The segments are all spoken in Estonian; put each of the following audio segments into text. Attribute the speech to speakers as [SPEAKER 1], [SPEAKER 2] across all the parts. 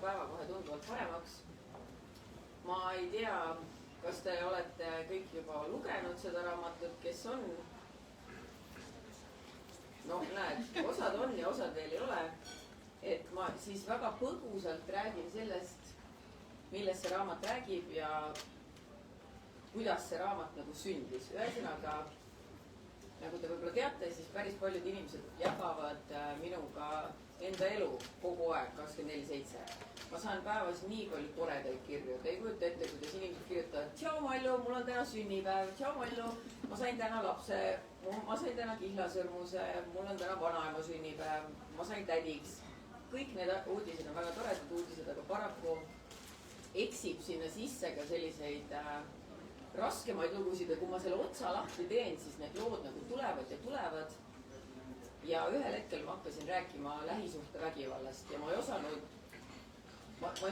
[SPEAKER 1] päeva kohe tunduvalt paremaks. Ma ei tea, kas te olete kõik juba lugenud seda raamatut, kes on? Noh, näed, osad on ja osad veel ei ole. Et ma siis väga põgusalt räägin sellest, millest see raamat räägib ja kuidas see raamat nagu sündis. Ühesõnaga, nagu te võib-olla teate, siis päris paljud inimesed jagavad minuga enda elu kogu aeg 24/7. Ma saan päevas nii palju toredaid kirju. Te ei kujuta ette, kuidas inimesed kirjutavad: tšau Mallu, mul on täna sünnipäev, tšau Mallu, ma sain täna lapse, ma sain täna kihlasõrmuse, mul on täna vanaema sünnipäev, ma sain tädiks. Kõik need uudised on väga toredad uudised, aga paraku eksib sinna sisse ka selliseid raskemaid lugusid ja kui ma selle otsa lahti teen, siis need lood nagu tulevad ja tulevad. Ja ühel hetkel ma hakkasin rääkima lähisuhtevägivallast ja ma ei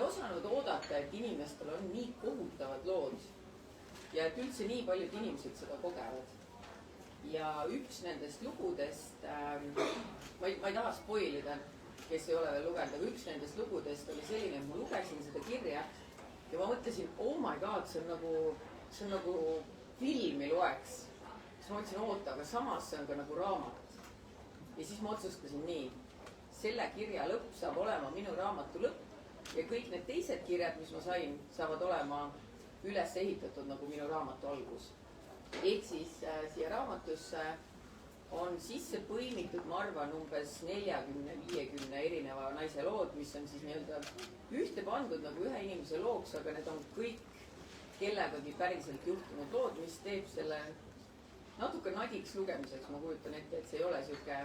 [SPEAKER 1] osanud oodata, et inimestel on nii kohutavad lood ja et üldse nii paljud inimesed seda kogevad. Ja üks nendest lugudest, ma ei taha spoilida, kes ei ole veel lugenud, aga üks nendest lugudest oli selline, et ma lugesin seda kirja ja ma mõtlesin, oh my god, see on nagu filmi loeks. Siis ma mõtlesin, oota, aga samas see on ka nagu raamat. Ja siis ma otsustasin nii, selle kirja lõpp saab olema minu raamatu lõpp ja kõik need teised kirjad, mis ma sain, saavad olema üles ehitatud nagu minu raamatu algus. Ehk siis siia raamatusse on sisse põimitud, ma arvan, umbes 40-50 erineva naise lood, mis on siis nii-öelda ühte pandud nagu ühe inimese looks, aga need on kõik kellegagi päriselt juhtunud lood, mis teeb selle natuke nadiks lugemiseks. Ma kujutan ette, et see ei ole siuke,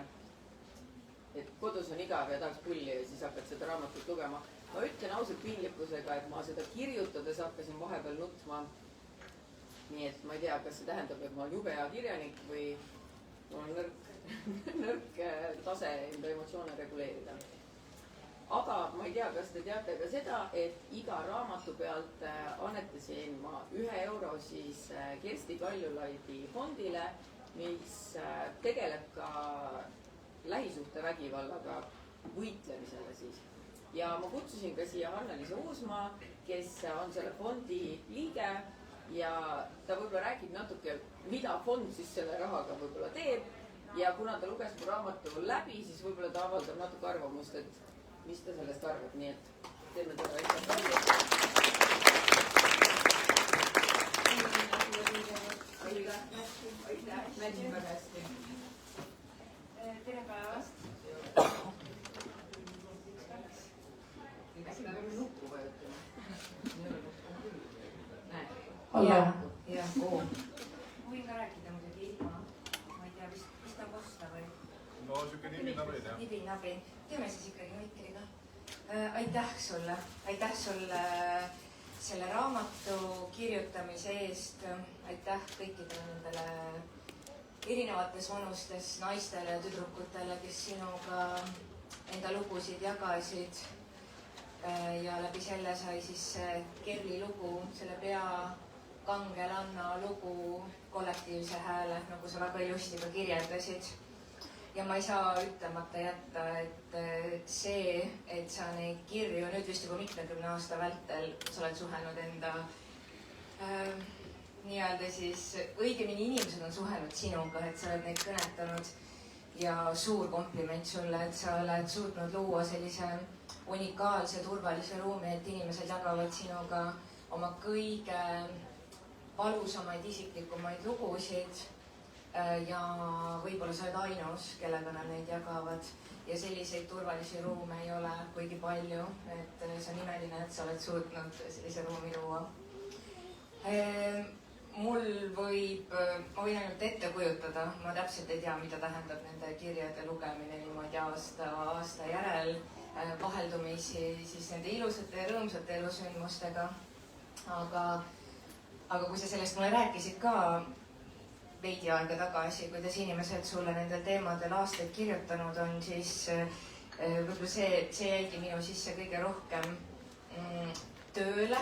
[SPEAKER 1] et kodus on igav ja tahaks pulli ja siis hakkad seda raamatut lugema. Ma ütlen ausalt piinlikkusega, et ma seda kirjutades hakkasin vahepeal nutma. Nii et ma ei tea, kas see tähendab, et ma olen jube hea kirjanik või mul on nõrk tase enda emotsioone reguleerida. Aga ma ei tea, kas te teate ka seda, et iga raamatu pealt annetasin ma 1 euro siis Kersti Kaljulaidi fondile, mis tegeleb ka lähisuhtevägivallaga võitlemisele siis. Ja ma kutsusin ka siia Anneliisa Uusmaa, kes on selle fondi liige ja ta võib-olla räägib natuke, mida fond siis selle rahaga võib-olla teeb. Ja kuna ta luges mu raamatu läbi, siis võib-olla ta avaldab natuke arvamust, et mis ta sellest arvab, nii et teeme teda aitäh palju. Mädin väga hästi.
[SPEAKER 2] Tere päevast.
[SPEAKER 1] Äkki peab nuppu vajutama.
[SPEAKER 2] Jah, oo. Võin ka rääkida muidugi ilma. Ma ei tea, mis ta kosta või?
[SPEAKER 3] No, siuke nibinabi, jah.
[SPEAKER 2] Nibinabi. Teeme siis ikkagi Mikriga. Aitäh sulle selle raamatu kirjutamise eest. Aitäh kõikidele nendele erinevates vanustes naistele ja tüdrukutele, kes sinuga enda lugusid jagasid. Ja läbi selle sai siis Kerli lugu, selle kangelanna lugu kollektiivse hääle, nagu sa väga ilusti ka kirjeldasid. Ja ma ei saa ütlemata jätta, et see, et sa neid kirju nüüd vist juba 20 aasta vältel sa oled suhelnud enda nii-öelda siis, õigemini inimesed on suhelnud sinuga, et sa oled neid kõnetanud ja suur kompliment sulle, et sa oled suutnud luua sellise unikaalse turvalise ruumi, et inimesed jagavad sinuga oma kõige valusamaid isiklikumaid lugusid ja võib-olla sa oled ainus, kellega nad neid jagavad ja selliseid turvalisi ruume ei ole kuigi palju, et see on imeline, et sa oled suutnud sellise ruumi luua. Ma võin ainult ette kujutada, ma täpselt ei tea, mida tähendab nende kirjade lugemine niimoodi aasta järel, vaheldumisi siis nende ilusate ja rõõmsate elusündmustega. Aga kui sa sellest mulle rääkisid ka veidi aega tagasi, kuidas inimesed sulle nendel teemadel aastaid kirjutanud on, siis võib-olla see jäigi minu sisse kõige rohkem tööle.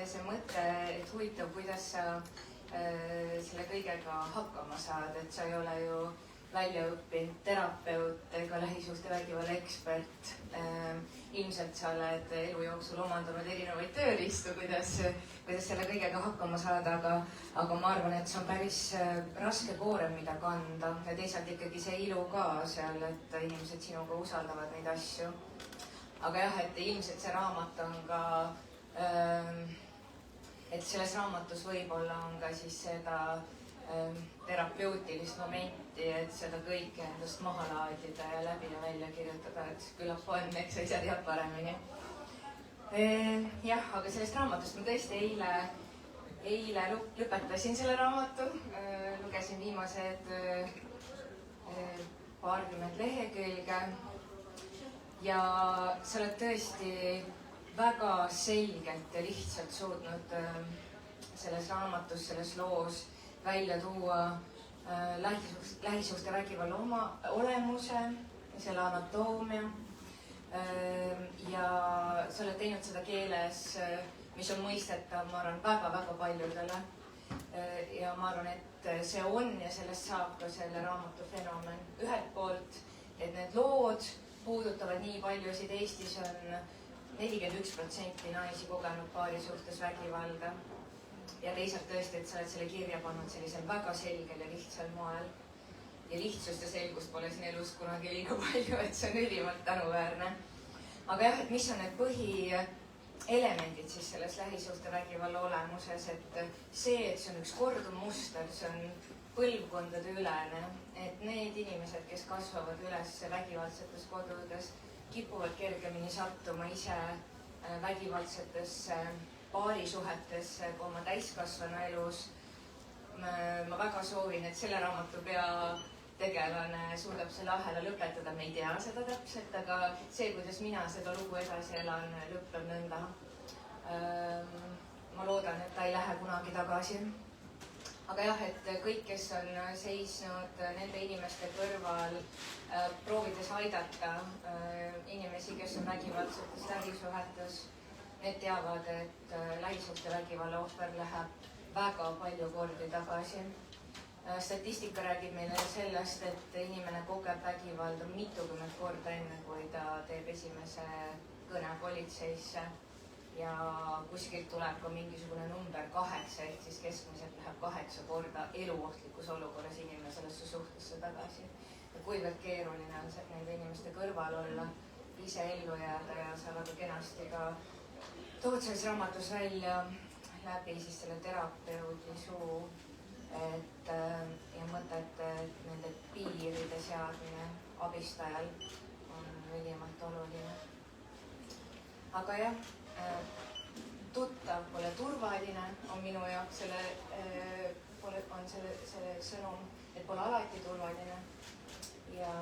[SPEAKER 2] See mõte, et huvitav, kuidas sa selle kõigega hakkama saad, et sa ei ole ju välja õppinud terapeut ega lähisuhtevägivalla ekspert. Ilmselt sa oled elu jooksul omandanud erinevaid tööriistu, kuidas selle kõigega hakkama saada, aga ma arvan, et see on päris raske koorem, mida kanda ja teisalt ikkagi see ilu ka seal, et inimesed sinuga usaldavad neid asju. Aga jah, et ilmselt see raamat on ka, et selles raamatus võib-olla on ka siis seda terapeutilist momenti, et seda kõike endast maha laadida ja läbi ja välja kirjutada, et küllap on, eks sa ise tead paremini. Jah, aga sellest raamatust ma tõesti eile lõpetasin selle raamatu, lugesin viimased paarkümmend lehekülge ja sa oled tõesti väga selgelt ja lihtsalt suutnud selles raamatus, selles loos välja tuua lähisuhtevägivalla olemuse, selle anatoomia ja sa oled teinud seda keeles, mis on mõistetav, ma arvan, väga-väga paljudele. Ja ma arvan, et see on ja sellest saab ka selle raamatu fenomen. Ühelt poolt, et need lood puudutavad nii paljusid, Eestis on 41% naisi kogenud paari suhtes vägivalda. Ja teisalt tõesti, et sa oled selle kirja pannud sellisel väga selgel ja lihtsal moel. Ja lihtsust ja selgust pole siin elus kunagi liiga palju, et see on ülimalt tänuväärne. Aga jah, et mis on need põhielemendid siis selles lähisuhtevägivalla olemuses, et see on üks korduv muster, see on põlvkondade ülene, et need inimesed, kes kasvavad üles vägivaldsetes kodudes, kipuvad kergemini sattuma ise vägivaldsetesse paarisuhetesse kui oma täiskasvanu elus. Ma väga soovin, et selle raamatu peategelane suudab selle ahela lõpetada. Me ei tea seda täpselt, aga see, kuidas mina seda lugu edasi elan, lõppeb nõnda. Ma loodan, et ta ei lähe kunagi tagasi. Aga jah, et kõik, kes on seisnud nende inimeste kõrval, proovides aidata inimesi, kes on vägivaldsetes lähisuhetes, need teavad, et lähisuhtevägivalla ohver läheb väga palju kordi tagasi. Statistika räägib meile sellest, et inimene kogeb vägivalda mitukümmend korda enne, kui ta teeb esimese kõne politseisse. Ja kuskilt tuleb ka mingisugune number 8, ehk siis keskmiselt läheb 8 korda eluohtlikus olukorras inimene sellesse suhtesse tagasi. Ja kuivõrd keeruline on nende inimeste kõrval olla, ise ellu jääda ja sa väga kenasti ka tood selles raamatus välja läbi siis selle terapeudi suu, ja mõtet, et nende piiride seadmine abistajal on ülimalt oluline. Aga jah, tuttav pole turvaline on minu jaoks on selle sõnum, et pole alati turvaline. Ja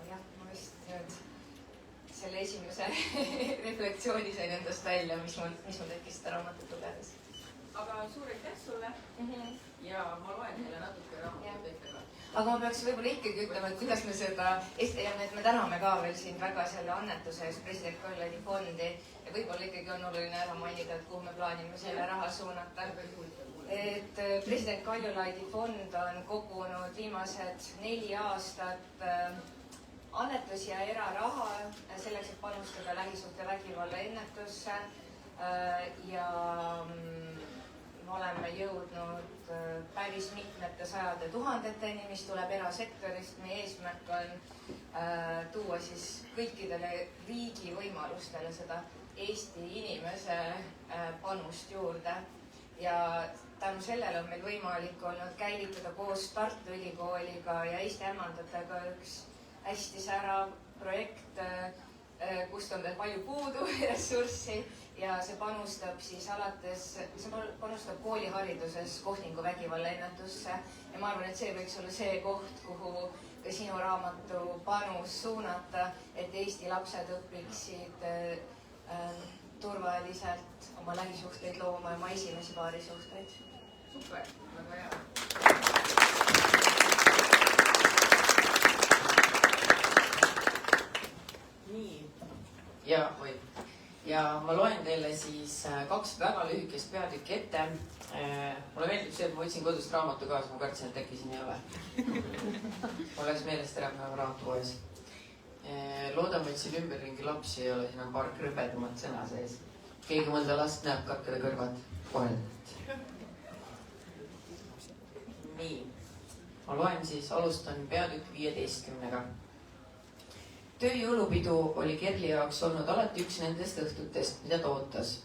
[SPEAKER 2] jah, ma vist nüüd selle esimese reflektsiooni sain endast välja, mis mul tekkis seda raamatut lugedes.
[SPEAKER 1] Aga suur aitäh sulle ja ma loen teile natuke raamatut ette ka.
[SPEAKER 2] Aga ma peaks võib-olla ikkagi ütlema, et kuidas me seda, ja me täname ka veel siin väga selle annetuse eest president Kaljulaidi fondi ja võib-olla ikkagi on oluline ära mainida, et kuhu me plaanime selle raha suunata. Et president Kaljulaidi fond on kogunud viimased 4 aastat annetusi ja eraraha selleks, et panustada lähisuhtevägivalla ennetusse ja me oleme jõudnud päris mitmete sajade tuhandeteni, mis tuleb erasektorist. Meie eesmärk on tuua siis kõikidele riigi võimalustele seda Eesti inimese panust juurde ja tänu sellele on meil võimalik olnud käivitada koos Tartu Ülikooliga ja Eesti ämmandatega üks hästi särav projekt, kust on veel palju puudu ressurssi ja see panustab siis panustab koolihariduses kohtinguvägivalla ennetusse ja ma arvan, et see võiks olla see koht, kuhu ka sinu raamatu panus suunata, et Eesti lapsed õpiksid turvaliselt oma lähisuhteid looma ja oma esimesi paarisuhteid.
[SPEAKER 1] Super, väga hea. Nii. Ja, oi. ja ma loen teile siis 2 väga lühikest peatükki ette. Mulle meeldib see, et ma võtsin kodust raamatu kaasa, ma kartsin, et äkki siin ei ole. Mul läks meelest ära päeva raamatupoes. Loodame, et siin ümberringi lapsi ei ole, siin on paar krõbedamat sõna sees. Keegi mõnda last näeb, katkeda kõrvad kohelt. Nii, ma loen siis, alustan peatükk 15-ga. Tööjõulupidu oli Kerli jaoks olnud alati üks nendest õhtutest, mida ta ootas.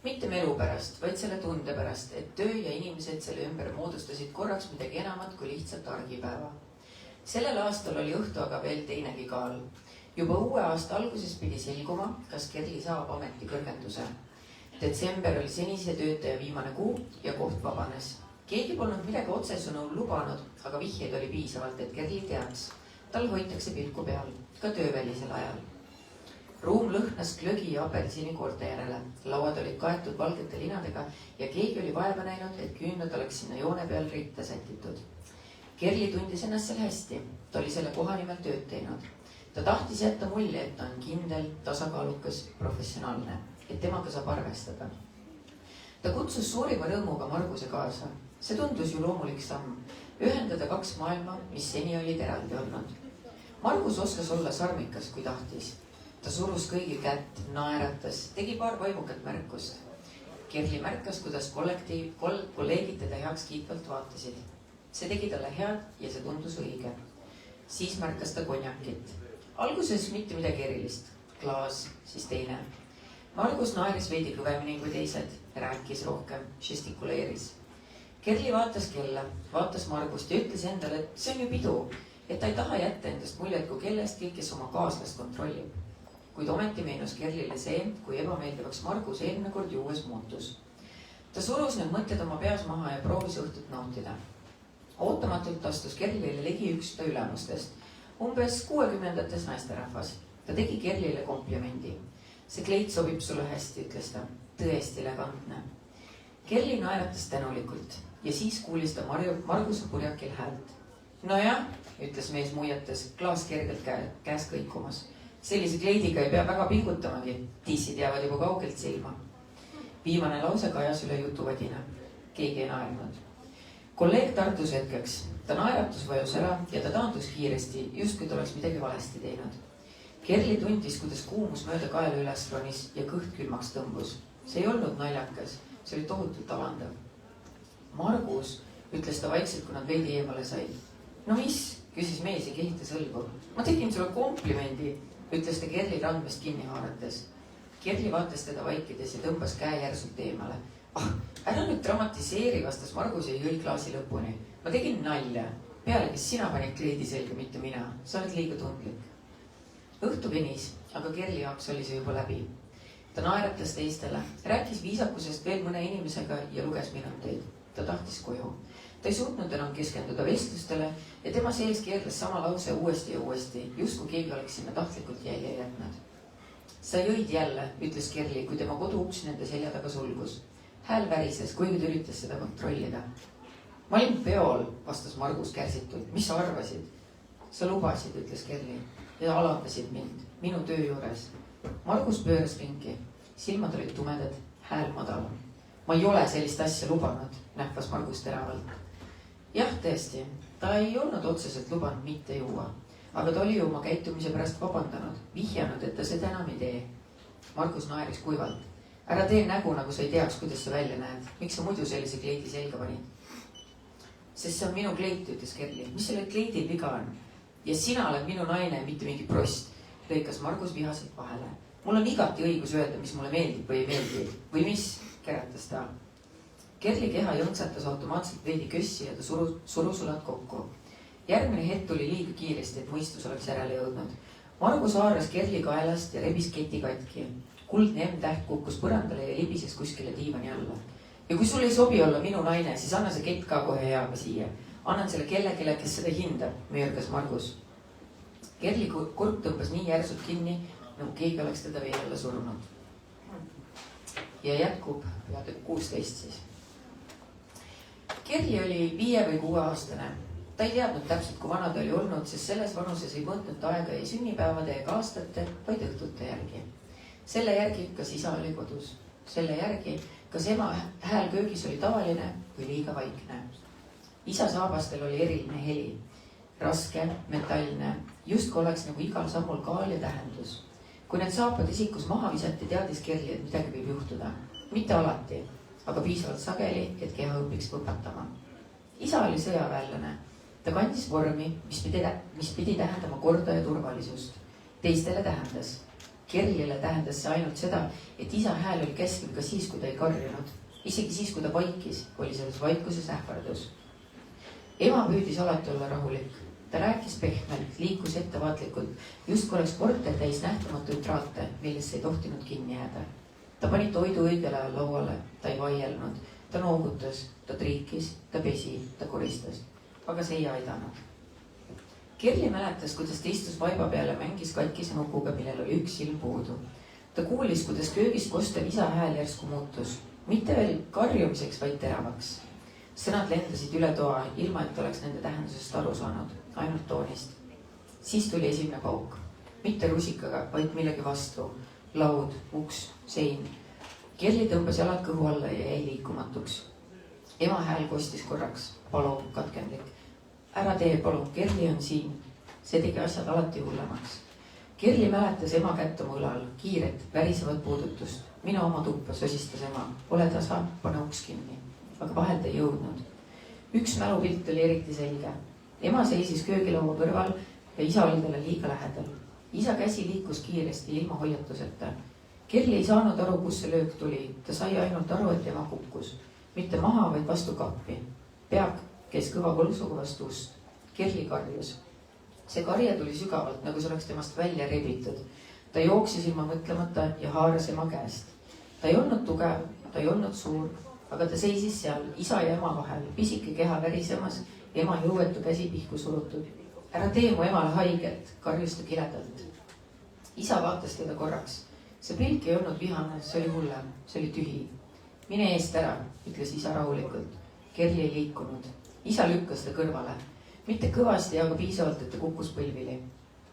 [SPEAKER 1] Mitte melu pärast, vaid selle tunde pärast, et töö ja inimesed selle ümber moodustasid korraks midagi enamat kui lihtsalt argipäeva. Sellel aastal oli õhtu aga veel teinegi kaal. Juba uue aasta alguses pidi selguma, kas Kerli saab ametikõrgenduse. Detsember oli senise töötaja viimane kuu ja koht vabanes. Keegi polnud midagi otsesõnu lubanud, aga vihjeid oli piisavalt, et Kerli teaks. Tal hoitakse pilku peal, ka töövälisel ajal. Ruum lõhnas glögi ja apelsini koorte järele. Lauad olid kaetud valgete linadega ja keegi oli vaeva näinud, et küünlad oleks sinna joone peal ritta sätitud. Kerli tundis ennast seal hästi. Ta oli selle koha nimel tööd teinud. Ta tahtis jätta mulje, et ta on kindel, tasakaalukas, professionaalne, et temaga saab arvestada. Ta kutsus suurima rõõmuga Marguse kaasa. See tundus ju loomulik samm. Ühendada 2 maailma, mis seni olid eraldi olnud. Margus oskas olla sarmikas, kui tahtis. Ta surus kõigi kätt, naeratas, tegi paar vaimukat märkust. Kerli märkas, kuidas kolleegid teda heaks kiitvalt vaatasid. See tegi talle head ja see tundus õige. Siis märkas ta konjakit. Alguses mitte midagi erilist. Klaas, siis teine. Margus naeris veidi kõvemini kui teised, rääkis rohkem, žestikuleeris. Kerli vaatas kella, vaatas Margust ja ütles endale, et see on ju pidu, et ta ei taha jätta endast muljet kui kellestki, kes oma kaaslast kontrollib. Kuid ometi meenus Kerlile see, kui ebameeldivaks Margus eelmine kord juues muutus. Ta surus need mõtted oma peas maha ja proovis õhtut nautida. Ootamatult astus Kerlile ligi üks ta ülemustest, umbes 60-ndates naisterahvas. Ta tegi Kerlile komplimendi. See kleit sobib sulle hästi, ütles ta. Tõesti elegantne. Kerli naeratas tänulikult ja siis kuulis ta Marguse purjakil häält. Nojah, ütles mees muiates, klaas kergelt käes kõikumas. Sellise kleidiga ei pea väga pingutamagi. Tissid jäävad juba kaugelt silma. Viimane lause kajas üle jutuvadina. Keegi ei naernud. Kolleeg tartus hetkeks. Ta naeratus vajus ära ja ta taandus kiiresti, just kui ta oleks midagi valesti teinud. Kerli tundis, kuidas kuumus mööda kaela üles ronis ja kõht külmaks tõmbus. See ei olnud naljakas, see oli tohutult alandav. Margus, ütles ta vaikselt, kui nad veidi eemale said. No mis, küsis mees ja kehitas õlgu. Ma tegin sulle komplimendi, ütles ta Kerli randmest kinni haarates. Kerli vaatas teda vaikides ja tõmbas käe järsult eemale. Ära nüüd dramatiseeri, vastas Margus ja jõi klaasi lõpuni. Ma tegin nalja. Pealegi sina panid kleidi selga, mitte mina. Sa oled liiga tundlik. Õhtu venis, aga Kerli jaoks oli see juba läbi. Ta naeratas teistele, rääkis viisakusest veel mõne inimesega ja luges minuteid. Ta tahtis koju. Ta ei suutnud enam keskenduda vestlustele ja tema sees keerles sama lause uuesti ja uuesti, just kui keegi oleks sinna tahtlikult jälje jätnud. Sa jõid jälle, ütles Kerli, kui tema kodu uks nende selja taga sulgus. Hääl värises, kuigi ta üritas seda kontrollida. Ma olin peol, vastas Margus kärsitult. Mis sa arvasid? Sa lubasid, ütles Kerli, ja alandasid mind, minu töö juures. Margus pööras ringi. Silmad olid tumedad, hääl madalam. Ma ei ole sellist asja lubanud, nähvas Margus teravalt. Jah, tõesti, ta ei olnud otseselt lubanud mitte juua, aga ta oli oma käitumise pärast vabandanud, vihjanud, et ta seda enam ei tee. Margus naeris kuivalt. Ära tee nägu, nagu sa ei teaks, kuidas sa välja näed. Miks sa muidu sellise kleidi selga panid? Sest see on minu kleit, ütles Kerli. Mis selle kleidil viga on? Ja sina oled minu naine, mitte mingi prost, lõikas Margus vihaselt vahele. Mul on igati õigus öelda, mis mulle meeldib või ei meeldi. Või mis? Käratas ta. Kerli keha jõntsatas automaatselt veidi kössi ja ta surus ulad kokku. Järgmine hetk tuli liiga kiiresti, et mõistus oleks järele jõudnud. Margus haaras Kerli kaelast ja rebis keti katki. Kuldne M-täht kukkus põrandale ja libises kuskile diivani alla. Ja kui sul ei sobi olla minu naine, siis anna see kett ka kohe heaga siia. Annan selle kellelegi, kes seda hindab, möörgas Margus. Kerli kurk tõmbas nii järsult kinni, nagu keegi oleks teda veel alla surunud. Ja jätkub peatükk 16 siis. Kerli oli 5 või 6 aastane. Ta ei teadnud täpselt, kui vana ta oli olnud, sest selles vanuses ei mõõtnud ta aega ei sünnipäevade ega aastate, vaid õhtute järgi.
[SPEAKER 4] selle järgi, kas isa oli kodus. Selle järgi, kas ema hääl köögis oli tavaline või liiga vaikne. Isa saabastel oli eriline heli. Raske, metallne, justkui oleks nagu igal sammul kaal ja tähendus. Kui need saapad isikus maha visati, teadis Kerli, et midagi võib juhtuda. Mitte alati, aga piisavalt sageli, et keha õpiks põpatama. Isa oli sõjaväelane. Ta kandis vormi, mis pidi tähendama korda ja turvalisust. Teistele tähendas. Kerlile tähendas see ainult seda, et isa hääl oli keskel ka siis, kui ta ei karjunud. Isegi siis, kui ta vaikis, oli selles vaikuses ähvardus. Ema püüdis alati olla rahulik. Ta rääkis pehmelt, liikus ettevaatlikult, justkui oleks korter täis nähtamatuid traate, millesse ei tohtinud kinni jääda. Ta pani toidu õigel ajal lauale, ta ei vaielnud, ta noogutas, ta triikis, ta pesi, ta koristas. Aga see ei aidanud. Kerli mäletas, kuidas ta istus vaiba peale, mängis katkise nukuga, millel oli üks silm puudu. Ta kuulis, kuidas köögist kostev isa hääl järsku muutus. Mitte veel karjumiseks, vaid teravaks. Sõnad lendasid üle toa, ilma et oleks nende tähendusest aru saanud, ainult toonist. Siis tuli esimene pauk. Mitte rusikaga, vaid millegi vastu. Laud, uks, sein. Kerli tõmbas jalad kõhu alla ja jäi liikumatuks. Ema hääl kostis korraks. Palun, katkendlik. Ära tee, palun, Kerli on siin. See tegi asjad alati hullemaks. Kerli mäletas ema kätt oma õlal, kiiret, värisevat puudutust. Mine oma tuppa, sosistas ema. Ole tasa, pane uks kinni. Aga vahel ta ei jõudnud. Üks mälupilt oli eriti selge. Ema seisis köögilaua kõrval ja isa oli talle liiga lähedal. Isa käsi liikus kiiresti ilma hoiatuseta. Kerli ei saanud aru, kus see löök tuli. Ta sai ainult aru, et ema kukkus. Mitte maha, vaid vastu kappi. Peak käis kõva võlsuga vastu ust. Kerli karjus. See karje tuli sügavalt, nagu see oleks temast välja rebitud. Ta jooksis ilma mõtlemata ja haaras ema käest. Ta ei olnud tugev, ta ei olnud suur, aga ta seisis seal isa ja ema vahel, pisike keha värisemas, ema jõuetu käsi pihku surutud. Ära tee mu emale haiget, karjus ta kiledalt. Isa vaatas teda korraks. See pilk ei olnud vihane, see oli hullem, see oli tühi. Mine eest ära, ütles isa rahulikult. Kerli ei liikunud. Isa lükkas ta kõrvale. Mitte kõvasti, aga piisavalt, et ta kukkus põlvili.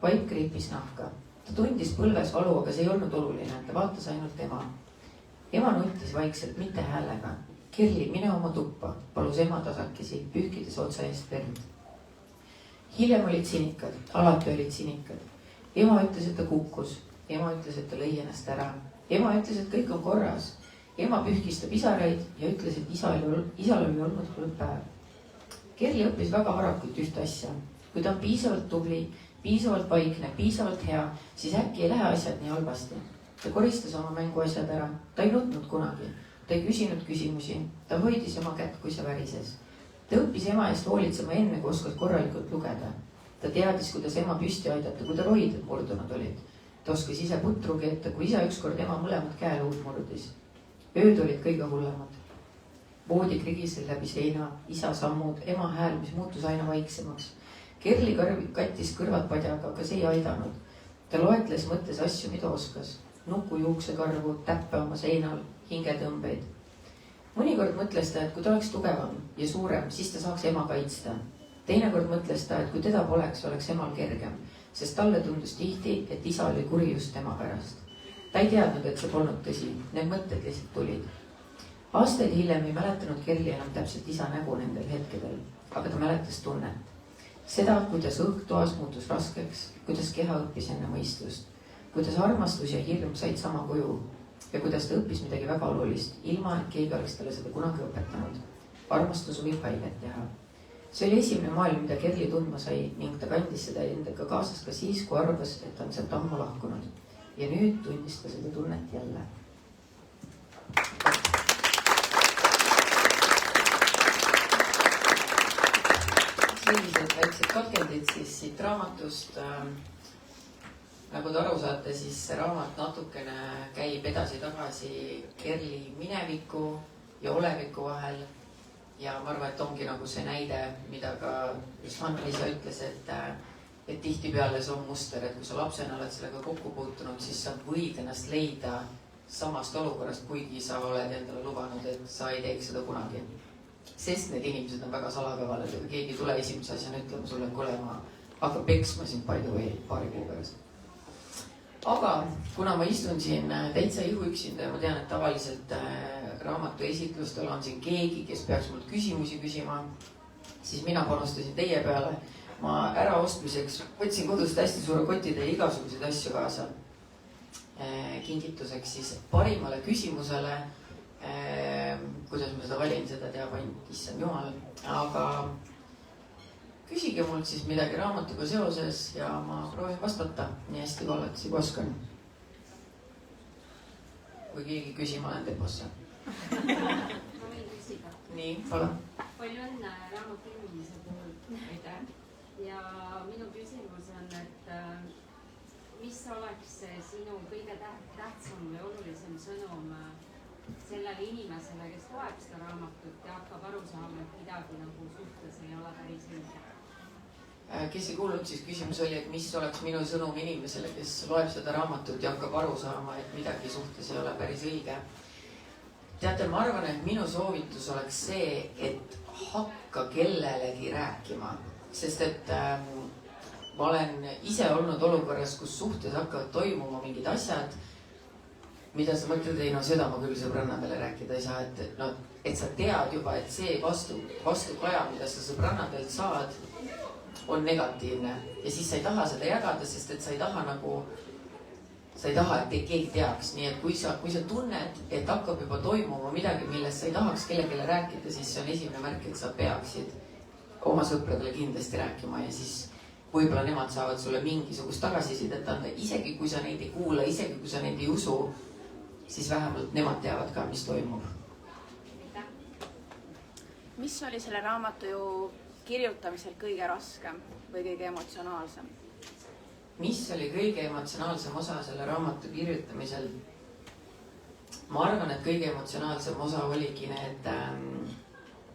[SPEAKER 4] Vaip kriipis nahka. Ta tundis põlves valu, aga see ei olnud oluline, ta vaatas ainult ema. Ema nuttis vaikselt, mitte häälega. Kerli, mine oma tuppa, palus ema tasakesi, pühkides otsa eest verd. Hiljem olid sinikad, alati olid sinikad. Ema ütles, et ta kukkus. Ema ütles, et ta lõi ennast ära. Ema ütles, et kõik on korras. Ema pühkis ta pisaraid ja ütles, et isal oli olnud halb päev. Kerli õppis väga varakult ühte asja. Kui ta on piisavalt tubli, piisavalt vaikne, piisavalt hea, siis äkki ei lähe asjad nii halvasti. Ta koristas oma mänguasjad ära. Ta ei nutnud kunagi. Ta ei küsinud küsimusi. Ta hoidis ema kätt, kui see värises. Ta õppis ema eest hoolitsema enne, kui oskas korralikult lugeda. Ta teadis, kuidas ema püsti aidata, kui ta roided murdunud olid. Ta oskas ise putru keeta, kui isa ükskord ema mõlemad käeluud murdis. Ööd olid kõige hullemad. Voodi krigisel läbi seina, isa sammud, ema hääl, mis muutus aina vaiksemaks. Kerli kattis kõrvad padjaga, aga see ei aidanud. Ta loetles mõttes asju, mida oskas. Nuku juuksekarvu, täppe oma seinal, hingetõmbeid. Mõnikord mõtles ta, et kui ta oleks tugevam ja suurem, siis ta saaks ema kaitsta. Teinekord mõtles ta, et kui teda poleks, oleks emal kergem, sest talle tundus tihti, et isa oli kuri just tema pärast. Ta ei teadnud, et see polnud tõsi. Need mõtted lihtsalt tulid. Aastaid hiljem ei mäletanud Kerli enam täpselt isa nägu nendel hetkedel, aga ta mäletas tunnet. Seda, kuidas õhk toas muutus raskeks, kuidas keha õppis enne mõistust, kuidas armastus ja hirm said sama kuju ja kuidas ta õppis midagi väga olulist, ilma et keegi oleks talle seda kunagi õpetanud. Armastus võib haiget teha. See oli esimene maailm, mida Kerli tundma sai ning ta kandis seda endaga kaasas ka siis, kui arvas, et ta on sealt ammu lahkunud. Ja nüüd tundis ta seda tunnet jälle. Sellised väiksed katkendid siis siit raamatust. Nagu te aru saate, siis see raamat natukene käib edasi-tagasi Kerli mineviku ja oleviku vahel. Ja ma arvan, et ongi nagu see näide, mida ka Mann-Liisa ütles, et tihtipeale see on muster, et kui sa lapsena oled sellega kokku puutunud, siis sa võid ennast leida samast olukorrast, kuigi sa oled endale lubanud, et sa ei teeks seda kunagi. Sest need inimesed on väga salakavalad, aga keegi tule esimese asjana ütlema sulle, kuule, ma hakkan peksma sind by the way paari kuu pärast. aga kuna ma istun siin täitsa ihuüksinda ja ma tean, et tavaliselt raamatu esitlustel on siin keegi, kes peaks mult küsimusi küsima, siis mina panustasin teie peale. Ma äraostmiseks võtsin kodust hästi suure kotide ja igasuguseid asju kaasa kingituseks siis parimale küsimusele. Kuidas ma seda valin, seda teab ainult issand jumal, aga küsige mult siis midagi raamatuga seoses ja ma proovin vastata nii hästi kui alati kui oskan. Kui keegi küsima olen temposse.
[SPEAKER 5] Ma võin küsida.
[SPEAKER 4] Nii, palun.
[SPEAKER 5] Palju õnne raamatu ilmumise puhul.
[SPEAKER 4] Aitäh.
[SPEAKER 5] Ja minu küsimus on, et mis oleks sinu kõige tähtsam või olulisem sõnum sellele inimesele, kes loeb seda raamatut ja hakkab aru saama, et midagi nagu suhtes ei ole päris õige?
[SPEAKER 4] Kes ei kuulnud, siis küsimus oli, et mis oleks minu sõnum inimesele, kes loeb seda raamatut ja hakkab aru saama, et midagi suhtes ei ole päris õige. Teate, ma arvan, et minu soovitus oleks see, et hakka kellelegi rääkima, sest et ma olen ise olnud olukorras, kus suhtes hakkavad toimuma mingid asjad, mida sa mõtled, ei no seda ma küll sõbrannadele rääkida ei saa, et sa tead juba, et see vastukaja, mida sa sõbrannadelt saad, on negatiivne ja siis sa ei taha seda jagada, sest et sa ei taha, et keegi teaks, nii et kui sa tunned, et hakkab juba toimuma midagi, millest sa ei tahaks kellelegi rääkida, siis see on esimene märk, et sa peaksid oma sõpradele kindlasti rääkima ja siis võib-olla nemad saavad sulle mingisugust tagasisidet anda, isegi kui sa neid ei kuula, isegi kui sa neid ei usu, siis vähemalt nemad teavad ka, mis toimub.
[SPEAKER 6] Mis oli selle raamatu kirjutamisel kõige raskem või kõige emotsionaalsem?
[SPEAKER 4] Mis oli kõige emotsionaalsem osa selle raamatu kirjutamisel? Ma arvan, et kõige emotsionaalsem osa oligi need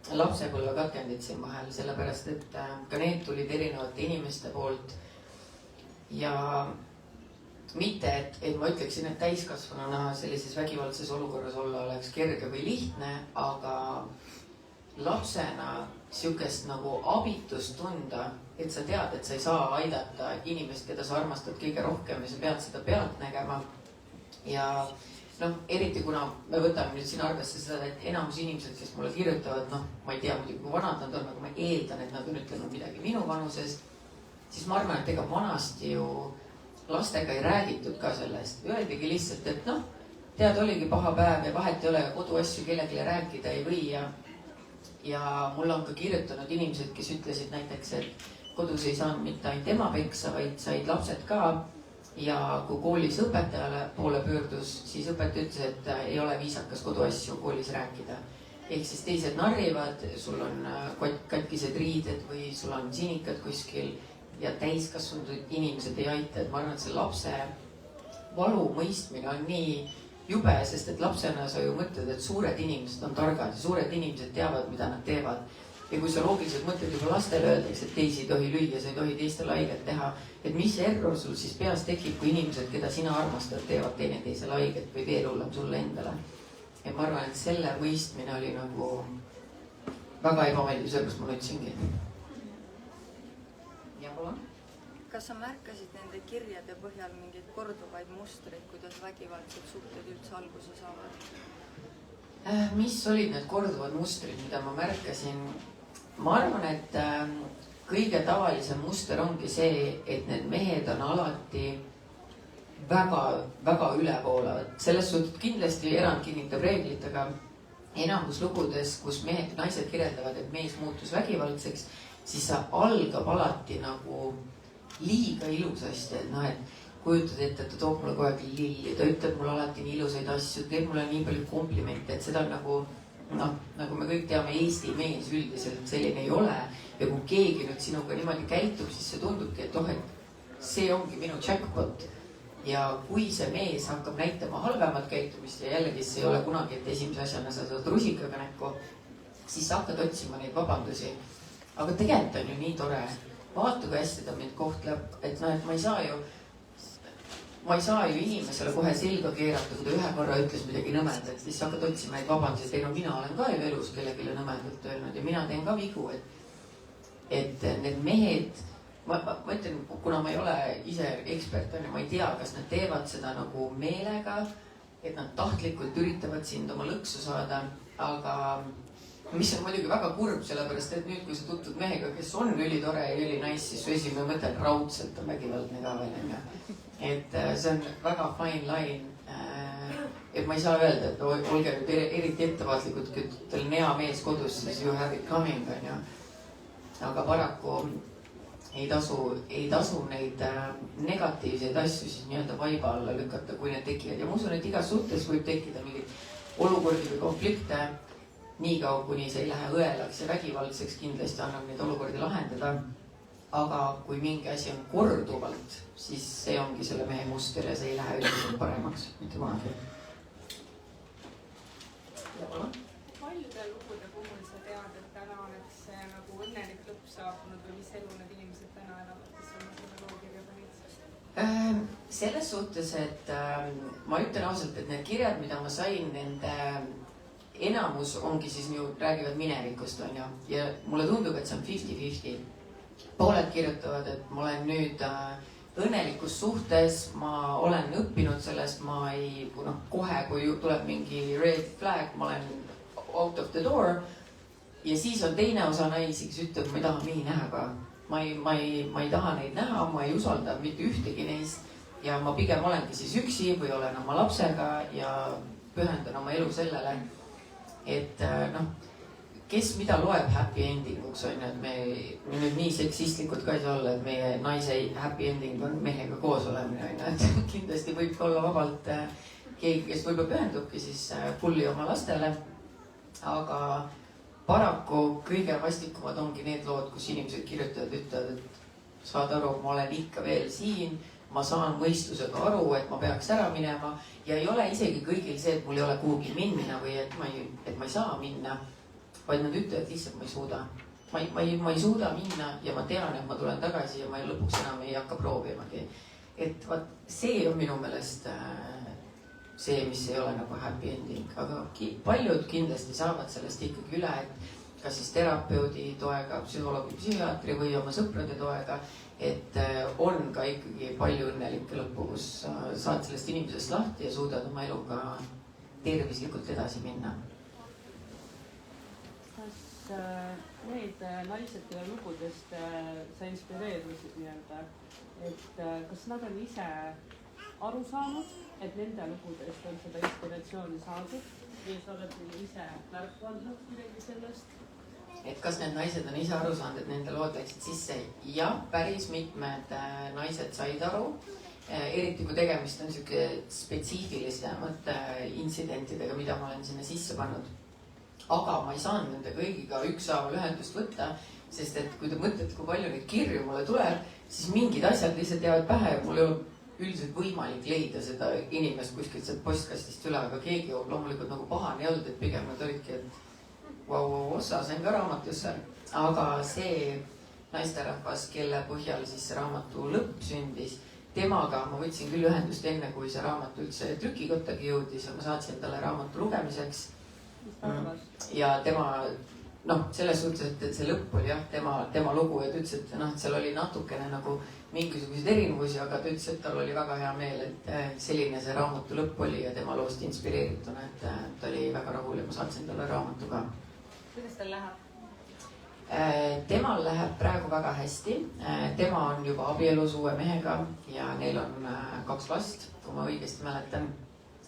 [SPEAKER 4] lapsepõlve katkendid siin vahel, sellepärast et ka need tulid erinevate inimeste poolt ja mitte, et ma ütleksin, et täiskasvanuna sellises vägivaldses olukorras olla oleks kerge või lihtne, aga lapsena sihukest nagu abitust tunda, et sa tead, et sa ei saa aidata inimest, keda sa armastad kõige rohkem ja sa pead seda pealt nägema. Ja eriti kuna me võtame nüüd siin arvesse seda, et enamus inimesed, kes mulle kirjutavad, ma ei tea muidugi, kui vanad nad on, aga ma eeldan, et nad on ütelnud midagi minu vanuses, siis ma arvan, et ega vanasti ju lastega ei räägitud ka sellest. Öeldigi lihtsalt, et tead, oligi paha päev ja vahet ei ole ja koduasju kellelegi rääkida ei või ja mulle on ka kirjutanud inimesed, kes ütlesid näiteks, et kodus ei saanud mitte ainult ema peksa, vaid said lapsed ka. Ja kui koolis õpetajale poole pöördus, siis õpetaja ütles, et ei ole viisakas koduasju koolis rääkida. Ehk siis teised narrivad, sul on katkised riided või sul on sinikad kuskil ja täiskasvanud inimesed ei aita. Et ma arvan, et see lapse valu mõistmine on nii jube, sest et lapsena sa ju mõtled, et suured inimesed on targad ja suured inimesed teavad, mida nad teevad. Ja kui sa loogiliselt mõtled, juba lastele öeldakse, et teisi ei tohi lüüa, sa ei tohi teistele haiget teha. Et mis error sul siis peas tekib, kui inimesed, keda sina armastad, teevad teineteisele haiget või veel hullem sulle endale. Ja ma arvan, et selle mõistmine oli nagu väga ebameeldiv, sellepärast ma ütlesingi. Ja palun?
[SPEAKER 6] Kas sa märkasid nende kirjade põhjal mingeid korduvaid mustreid, kuidas vägivaldsed suhted üldse alguse saavad?
[SPEAKER 4] Mis olid need korduvad mustrid, mida ma märkasin? Ma arvan, et kõige tavalisem muster ongi see, et need mehed on alati väga ülevoolavad. Selles suhtes kindlasti erand kinnitab reeglit, aga enamus lugudes, kus mehed ja naised kirjeldavad, et mees muutus vägivaldseks, siis see algab alati nagu liiga ilusasti, et kujutad ette, et ta toob mulle kogu aeg lilli, ta ütleb mulle alati nii ilusaid asju, teeb mulle nii palju komplimente, et seda nagu me kõik teame, Eesti mees üldiselt selline ei ole. Ja kui keegi nüüd sinuga niimoodi käitub, siis see tundubki, et see ongi minu jackpot. Ja kui see mees hakkab näitama halvemat käitumist ja jällegi see ei ole kunagi, et esimese asjana sa saad rusikaga näkku, siis sa hakkad otsima neid vabandusi. Aga tegelikult on ju nii tore. Vaata, kui hästi ta mind kohtleb, et et ma ei saa ju inimesele kohe selga keerata, kui ta ühe korra ütles midagi nõmedat, siis hakkad otsima neid vabandusi, et mina olen ka ju elus kellelegi nõmedalt öelnud ja mina teen ka vigu, et need mehed ma ütlen, kuna ma ei ole ise ekspert, ma ei tea, kas nad teevad seda nagu meelega, et nad tahtlikult üritavad sind oma lõksu saada, aga mis on muidugi väga kurb, sellepärast et nüüd, kui sa tutvud mehega, kes on ülitore ja ülinais, siis su esimene mõte on raudselt on vägivaldne ka veel, onju. Et see on väga fine line. Et ma ei saa öelda, et olge nüüd eriti ettevaatlikud, kui teil on hea mees kodus, siis you have it coming, onju. Aga paraku ei tasu neid negatiivseid asju siis nii-öelda vaiba alla lükata, kui need tekivad. Ja ma usun, et igas suhtes võib tekkida mingeid olukordi või konflikte. Niikaua, kuni see ei lähe õelaks ja vägivaldseks, kindlasti annab neid olukordi lahendada. Aga kui mingi asi on korduvalt, siis see ongi selle mehe muster ja see ei lähe üldiselt paremaks, mitte kunagi.
[SPEAKER 7] Paljude lugude puhul sa tead, et täna oleks nagu õnnelik lõpp saabunud või mis elu need inimesed täna elavad, kes on selle loo kirja panid?
[SPEAKER 4] Selles suhtes, et ma ütlen ausalt, et need kirjad, mida ma sain, nende enamus ongi siis ju räägivad minevikust, on ju. Ja mulle tundub, et see on 50-50. Pooled kirjutavad, et ma olen nüüd õnnelikus suhtes, ma olen õppinud sellest, ma ei, kohe kui tuleb mingi red flag, ma olen out of the door. Ja siis on teine osa naisi, kes ütleb, ma ei taha mehi näha ka. Ma ei taha neid näha, ma ei usalda mitte ühtegi neist. Ja ma pigem olengi siis üksi või olen oma lapsega ja pühendan oma elu sellele. Et kes mida loeb happy endinguks on, et me nüüd nii seksistlikud ka ei saa olla, et meie naise happy ending on mehega koos olemine, on, et kindlasti võib olla vabalt keegi, kes võib-olla pühendubki siis fulli oma lastele. Aga paraku kõige vastikumad ongi need lood, kus inimesed kirjutavad, ütlevad, et saad aru, ma olen ikka veel siin, ma saan mõistusega aru, et ma peaks ära minema ja ei ole isegi kõigil see, et mul ei ole kuhugi minna või et ma ei saa minna, vaid nad ütlevad lihtsalt, ma ei suuda. Ma ei suuda minna ja ma tean, et ma tulen tagasi ja ma lõpuks enam ei hakka proovimagi. Et vaat see on minu meelest see, mis ei ole nagu happy ending, aga paljud kindlasti saavad sellest ikkagi üle, et kas siis terapeudi toega, psühholoogi, psühhiaatri või oma sõprade toega, et on ka ikkagi palju õnnelikke lõppu, kus saad sellest inimesest lahti ja suudad oma eluga tervislikult edasi minna.
[SPEAKER 8] Kas need naised, kelle lugudest sa inspireerusid nii-öelda, et kas nad on ise aru saanud, et nende lugudest on seda inspiratsiooni saadud või sa oled ise märku andnud midagi sellest?
[SPEAKER 4] Et kas need naised on ise aru saanud, et nende lood läksid sisse? Jah, päris mitmed naised said aru. Eriti kui tegemist on siuke spetsiifilisemate intsidentidega, mida ma olen sinna sisse pannud. Aga ma ei saanud nende kõigiga ükshaaval ühendust võtta, sest et kui te mõtlete, kui palju neid kirju mulle tuleb, siis mingid asjad lihtsalt jäävad pähe ja mul ei ole üldiselt võimalik leida seda inimest kuskilt sealt postkastist üle, aga keegi loomulikult nagu pahane ei olnud, et pigem nad olidki, et osa sain ka raamatusse, aga see naisterahvas, kelle põhjal siis see raamatu lõpp sündis, temaga ma võtsin küll ühendust enne, kui see raamat üldse trükikottagi jõudis ja ma saatsin talle raamatu lugemiseks. Ja tema, selles suhtes, et see lõpp oli jah, tema lugu ja ta ütles, et seal oli natukene nagu mingisuguseid erinevusi, aga ta ütles, et tal oli väga hea meel, et selline see raamatu lõpp oli ja tema loost inspireerituna, et ta oli väga rahul ja ma saatsin talle raamatu ka.
[SPEAKER 2] Kuidas tal läheb?
[SPEAKER 4] Temal läheb praegu väga hästi. Tema on juba abielus uue mehega ja neil on 2 last, kui ma õigesti mäletan.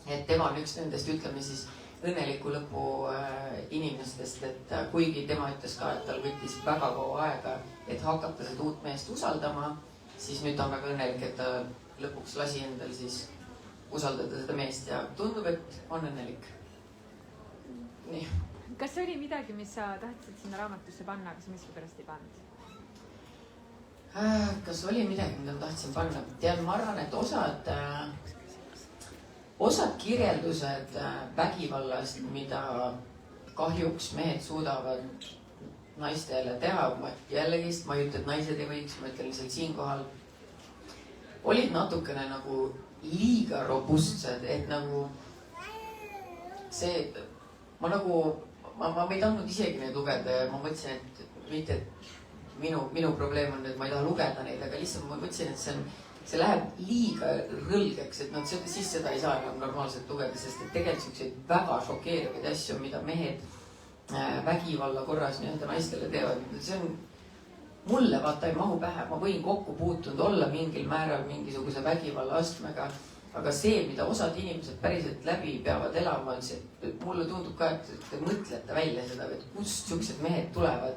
[SPEAKER 4] Et tema on üks nendest, ütleme siis, õnneliku lõpu inimestest, et kuigi tema ütles ka, et tal võttis väga kaua aega, et hakata seda uut meest usaldama, siis nüüd on väga õnnelik, et ta lõpuks lasi endal siis usaldada seda meest ja tundub, et on õnnelik. Nii.
[SPEAKER 9] Kas oli midagi, mis sa tahtsid sinna raamatusse panna, aga sa miskipärast ei pannud?
[SPEAKER 4] Kas oli midagi, mida ma tahtsin panna? Tead, ma arvan, et osad kirjeldused vägivallast, mida kahjuks mehed suudavad naistele teha, jällegi, ma ei ütle, et naised ei võiks, ma ütlen lihtsalt siinkohal, olid natukene nagu liiga robustsed, et nagu see, ma ei tahtnud isegi neid lugeda ja ma mõtlesin, et mitte minu probleem on, et ma ei taha lugeda neid, aga lihtsalt ma mõtlesin, et see läheb liiga rõlgeks, et siis seda ei saa enam normaalselt lugeda, sest et tegelikult siukseid väga šokeerivaid asju, mida mehed vägivalla korras nii-öelda naistele teevad, see on mulle vaata ei mahu pähe, ma võin kokku puutunud olla mingil määral mingisuguse vägivalla astmega, aga see, mida osad inimesed päriselt läbi peavad elama, on see, et mulle tundub ka, et te mõtlete välja seda, et kust siuksed mehed tulevad.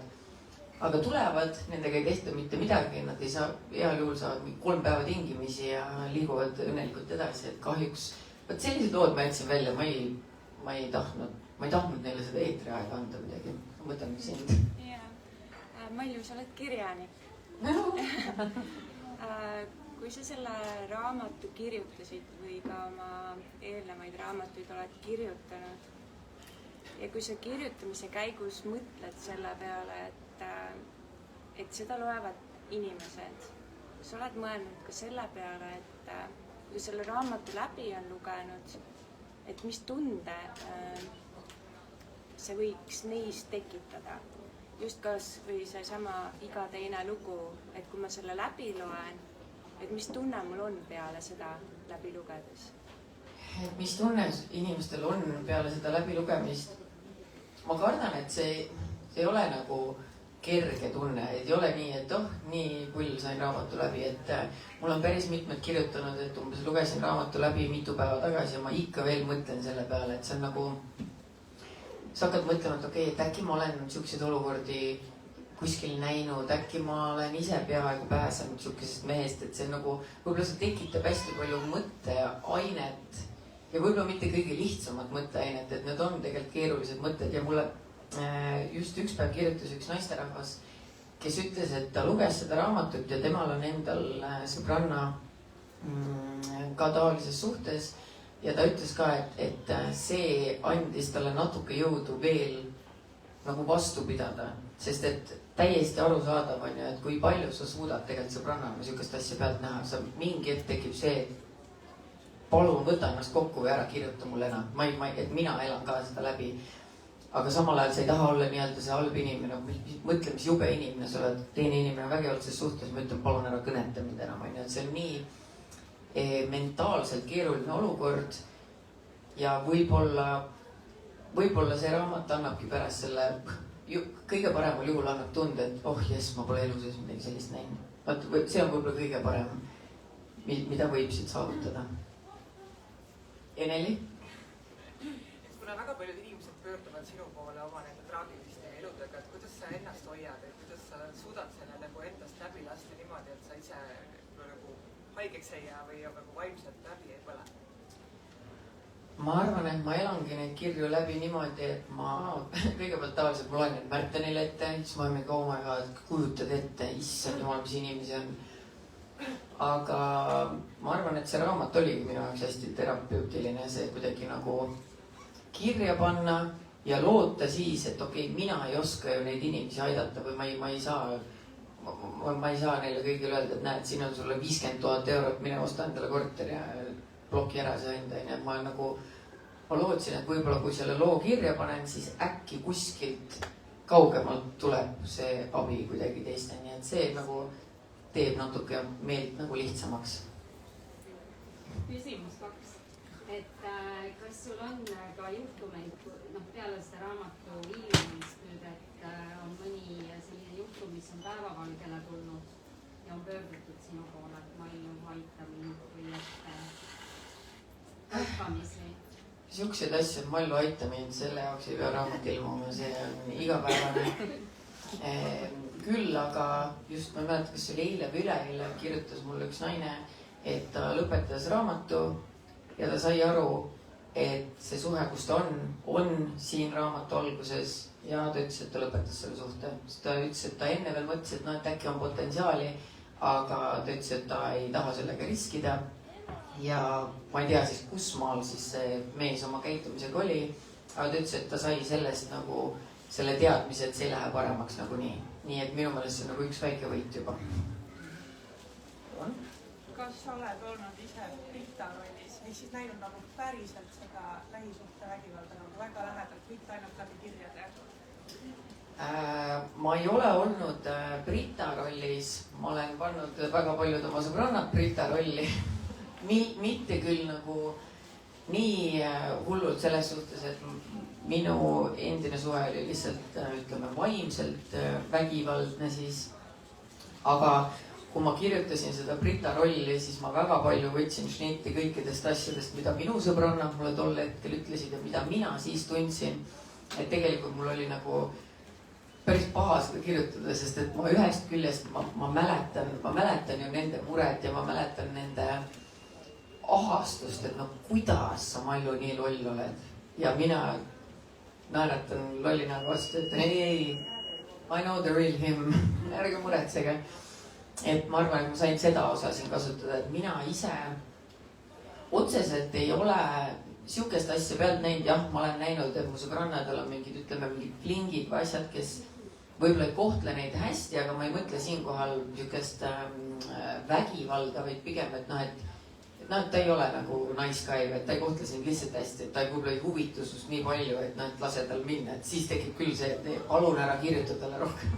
[SPEAKER 4] Aga tulevad, nendega ei tehta mitte midagi, nad ei saa, heal juhul saavad 3 päeva tingimisi ja liiguvad õnnelikult edasi, et kahjuks, võt sellised lood ma jätsin välja, ma ei tahtnud neile seda eetriaega anda midagi, ma mõtlen sind.
[SPEAKER 6] Malju, sa oled kirjanik. Kui sa selle raamatu kirjutasid või ka oma eelnevaid raamatuid oled kirjutanud ja kui sa kirjutamise käigus mõtled selle peale, et seda loevad inimesed, sa oled mõelnud ka selle peale, et kui selle raamatu läbi on lugenud, et mis tunde see võiks neis tekitada. Just kas või seesama Iga teine lugu, et kui ma selle läbi loen, et mis tunne mul on peale seda läbi lugedes?
[SPEAKER 4] Mis tunne inimestel on peale seda läbi lugemist? Ma kardan, et see ei ole nagu kerge tunne, et ei ole nii, et nii pull sain raamatu läbi, et mul on päris mitmed kirjutanud, et umbes lugesin raamatu läbi mitu päeva tagasi ja ma ikka veel mõtlen selle peale, et see on nagu sa hakkad mõtlema, et okei, et äkki ma olen siukseid olukordi kuskil näinud, äkki ma olen ise peaaegu pääsenud siukesest mehest, et see nagu võib-olla see tekitab hästi palju mõtteainet ja võib-olla mitte kõige lihtsamat mõtteainet, et need on tegelikult keerulised mõtted ja mulle just üks päev kirjutas üks naisterahvas, kes ütles, et ta luges seda raamatut ja temal on endal sõbranna ka taolises suhtes ja ta ütles ka, et see andis talle natuke jõudu veel nagu vastu pidada, sest et täiesti arusaadav on ju, et kui palju sa suudad tegelikult sõbrannana sihukest asja pealt näha, sa mingi hetk tekib see, et palun võta ennast kokku või ära kirjuta mulle enam, et mina elan ka seda läbi. Aga samal ajal sa ei taha olla nii-öelda see halb inimene, mõtle, mis jube inimene sa oled, teine inimene vägivaldses suhtes, ma ütlen, palun ära kõneta mind enam, on ju, et see on nii mentaalselt keeruline olukord ja võib-olla see raamat annabki pärast selle, kõige paremal juhul annab tunde, et jess, ma pole elu sees midagi sellist näinud. See on võib-olla kõige parem, mida võib siit saavutada. Eneli?
[SPEAKER 10] Kuna väga paljud inimesed pöörduvad sinu poole oma nende traagiliste eludega, et kuidas sa ennast hoiad, et kuidas sa suudad selle nagu endast läbi lasta niimoodi, et sa ise nagu haigeks ei jää või nagu vaimselt läbi ei põle?
[SPEAKER 4] Ma arvan, et ma elangi neid kirju läbi niimoodi, et ma kõigepealt tavaliselt ma loen neid Märtenile ette, siis ma olen ka oma kujutad ette, issand jumal, mis inimesi on. Aga ma arvan, et see raamat oligi minu jaoks hästi terapeutiline, see kuidagi nagu kirja panna ja loota siis, et okei, mina ei oska ju neid inimesi aidata või ma ei saa neile kõigile öelda, et näed, siin on sulle 50 000 eurot, mine osta endale korter ja bloki ära see enda. Nii et ma lootsin, et võib-olla kui selle loo kirja panen, siis äkki kuskilt kaugemalt tuleb see abi kuidagi teisteni, et see nagu teeb natuke meelt nagu lihtsamaks.
[SPEAKER 5] Küsimus 2. Et kas sul on ka juhtumeid, peale seda raamatu ilmumist nüüd, et on mõni selline juhtum, mis on päevavalgele tulnud ja on pöördutud sinu poole, et Malju aita mind või hüppamisi?
[SPEAKER 4] Siukseid asju, et Malju aita mind, selle jaoks ei pea raamat ilmuma, see on igapäevane. Küll aga just ma mäletan, kas see oli eile või üleeile kirjutas mulle üks naine, et ta lõpetas raamatu ja ta sai aru, et see suhe, kus ta on siin raamatu alguses ja ta ütles, et ta lõpetas selle suhte. Ta ütles, et ta enne veel mõtles, et et äkki on potentsiaali, aga ta ütles, et ta ei taha sellega riskida. Ja ma ei tea siis, kus maal siis see mees oma käitumisega oli, aga ta ütles, et ta sai sellest nagu selle teadmise, et see ei lähe paremaks nagunii. Nii et minu meelest see on nagu üks väike võit juba.
[SPEAKER 7] Kas sa oled olnud ise pihtarollis või siis näinud nagu päriselt seda lähisuhte vägivalda nagu väga lähedalt, mitte ainult läbi kirjade?
[SPEAKER 4] ma ei ole olnud Brita rollis, ma olen pannud väga paljud oma sõbrannad Brita rolli mitte küll nagu nii hullult selles suhtes, et minu endine suhe oli lihtsalt ütleme vaimselt vägivaldne siis. aga kui ma kirjutasin seda Brita rolli, siis ma väga palju võtsin šnitti kõikidest asjadest, mida minu sõbrannad mulle tol hetkel ütlesid ja mida mina siis tundsin. Et tegelikult mul oli nagu päris paha seda kirjutada, sest et ma ühest küljest ma mäletan ju nende muret ja ma mäletan nende ahastust, et no kuidas sa, Mallu, nii loll oled. Ja mina naeratan lollina vastu, et ei, I know the real him, ärge muretsege. Et ma arvan, et ma sain seda osa siin kasutada, et mina ise otseselt ei ole sihukest asja pealt näinud. Jah, ma olen näinud, et mu sõbrannadel on mingid, ütleme, mingid flingid või asjad, kes võib-olla ei kohtle neid hästi, aga ma ei mõtle siinkohal sihukest vägivalda, vaid pigem, et noh, et ta ei ole nagu nice guy, et ta ei kohtle sind lihtsalt hästi, et ta võib-olla ei huvitu sust nii palju, et noh, et lase tal minna, et siis tekib küll see, et palun ära kirjuta talle rohkem.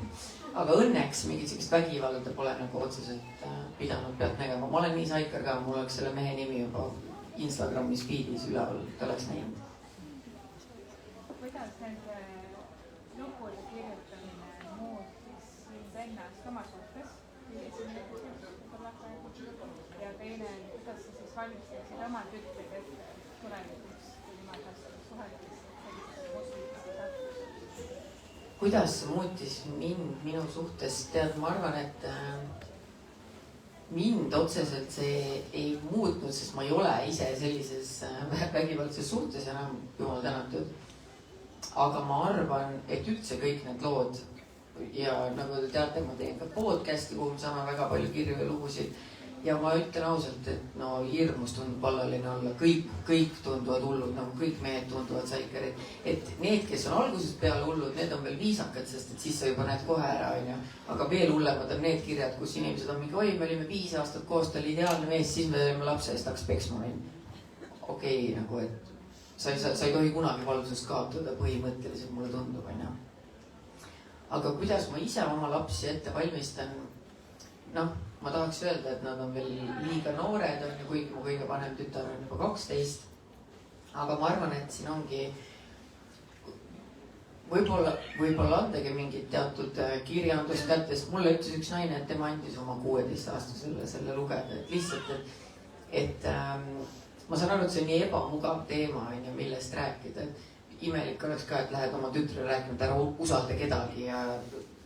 [SPEAKER 4] Aga õnneks mingit sellist vägivalda pole nagu otseselt pidanud pealt nägema. Ma olen nii saikar ka, mul oleks selle mehe nimi juba Instagramis feedis üleval, ta oleks näinud.
[SPEAKER 11] Kuidas nende lugude kirjutamine muutis sind ennast oma suhtes? Ja teine, kuidas sa siis valmistaksid oma tütrid ette tulevikuks, kui nemad vastavad suhetes sellises positiivses?
[SPEAKER 4] Kuidas see muutis minu suhtes? Tead, ma arvan, et mind otseselt see ei muutnud, sest ma ei ole ise sellises vägivaldses suhtes enam, jumal tänatud. Aga ma arvan, et üldse kõik need lood ja nagu te teate, ma teen ka podcast'i, kuhu me saame väga palju kirju ja lugusid. Ja ma ütlen ausalt, et no hirmus tundub vallaline olla, kõik tunduvad hullud, nagu kõik mehed tunduvad saikarid. Et need, kes on algusest peale hullud, need on veel viisakad, sest et siis sa juba näed kohe ära, onju. Aga veel hullemad on need kirjad, kus inimesed on mingi, oi, me olime 5 aastat koos, ta oli ideaalne mees, siis me olime lapse eest hakkas peksma mind. Okei, nagu, et sa ei tohi kunagi valvsust kaotada põhimõtteliselt, mulle tundub, onju. Aga kuidas ma ise oma lapsi ette valmistan? Noh, ma tahaks öelda, et nad on veel liiga noored, on ju, kuigi mu kõige vanem tütar on juba 12. Aga ma arvan, et siin ongi võib-olla andagi mingit teatud kirjandust kätte, sest mulle ütles üks naine, et tema andis oma 16-aastasele selle lugeda, et lihtsalt, et ma saan aru, et see on nii ebamugav teema, on ju, millest rääkida. Imelik oleks ka, et lähed oma tütre rääkima, et ära usalda kedagi ja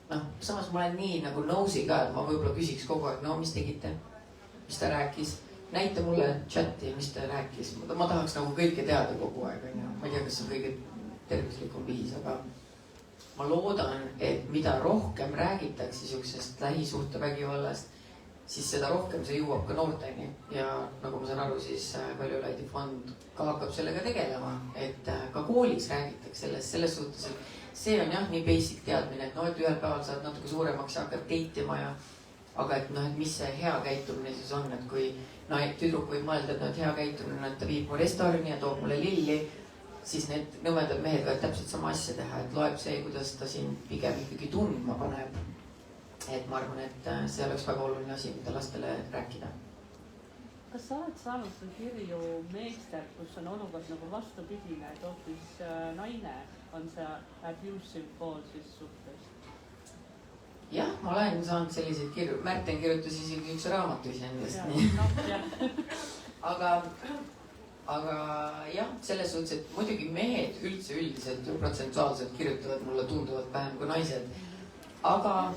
[SPEAKER 4] noh, samas ma olen nii nagu nosy ka, et ma võib-olla küsiks kogu aeg, no mis tegite, mis ta rääkis, näita mulle chati, mis ta rääkis, ma tahaks nagu kõike teada kogu aeg, on ju, ma ei tea, kas see on kõige tervislikum viis, aga ma loodan, et mida rohkem räägitakse siuksest lähisuhtevägivallast, siis seda rohkem see jõuab ka noorteni ja nagu ma saan aru, siis Kaljulaidi fond ka hakkab sellega tegelema, et ka koolis räägitakse selles suhtes, et see on jah nii basic teadmine, et noh, et ühel päeval saad natuke suuremaks ja hakkad deitima ja aga et noh, et mis see hea käitumine siis on, et kui no, tüdruk võib mõelda, et noh, et hea käitumine on, et ta viib mu restorani ja toob mulle lilli, siis need nõmedad mehed võivad täpselt sama asja teha, et loeb see, kuidas ta siin pigem ikkagi tundma paneb. Et ma arvan, et see oleks väga oluline asi, mida lastele rääkida.
[SPEAKER 8] Kas sa oled saanud kirju meestel, kus on olukord nagu vastupidine, et hoopis naine on see abusive pool siis suhtes?
[SPEAKER 4] Jah, ma olen saanud selliseid kirju. Märten kirjutas isegi üks raamatu iseendast. Aga jah, selles suhtes, et muidugi mehed üldse üldiselt protsentuaalselt kirjutavad mulle tunduvalt vähem kui naised. Aga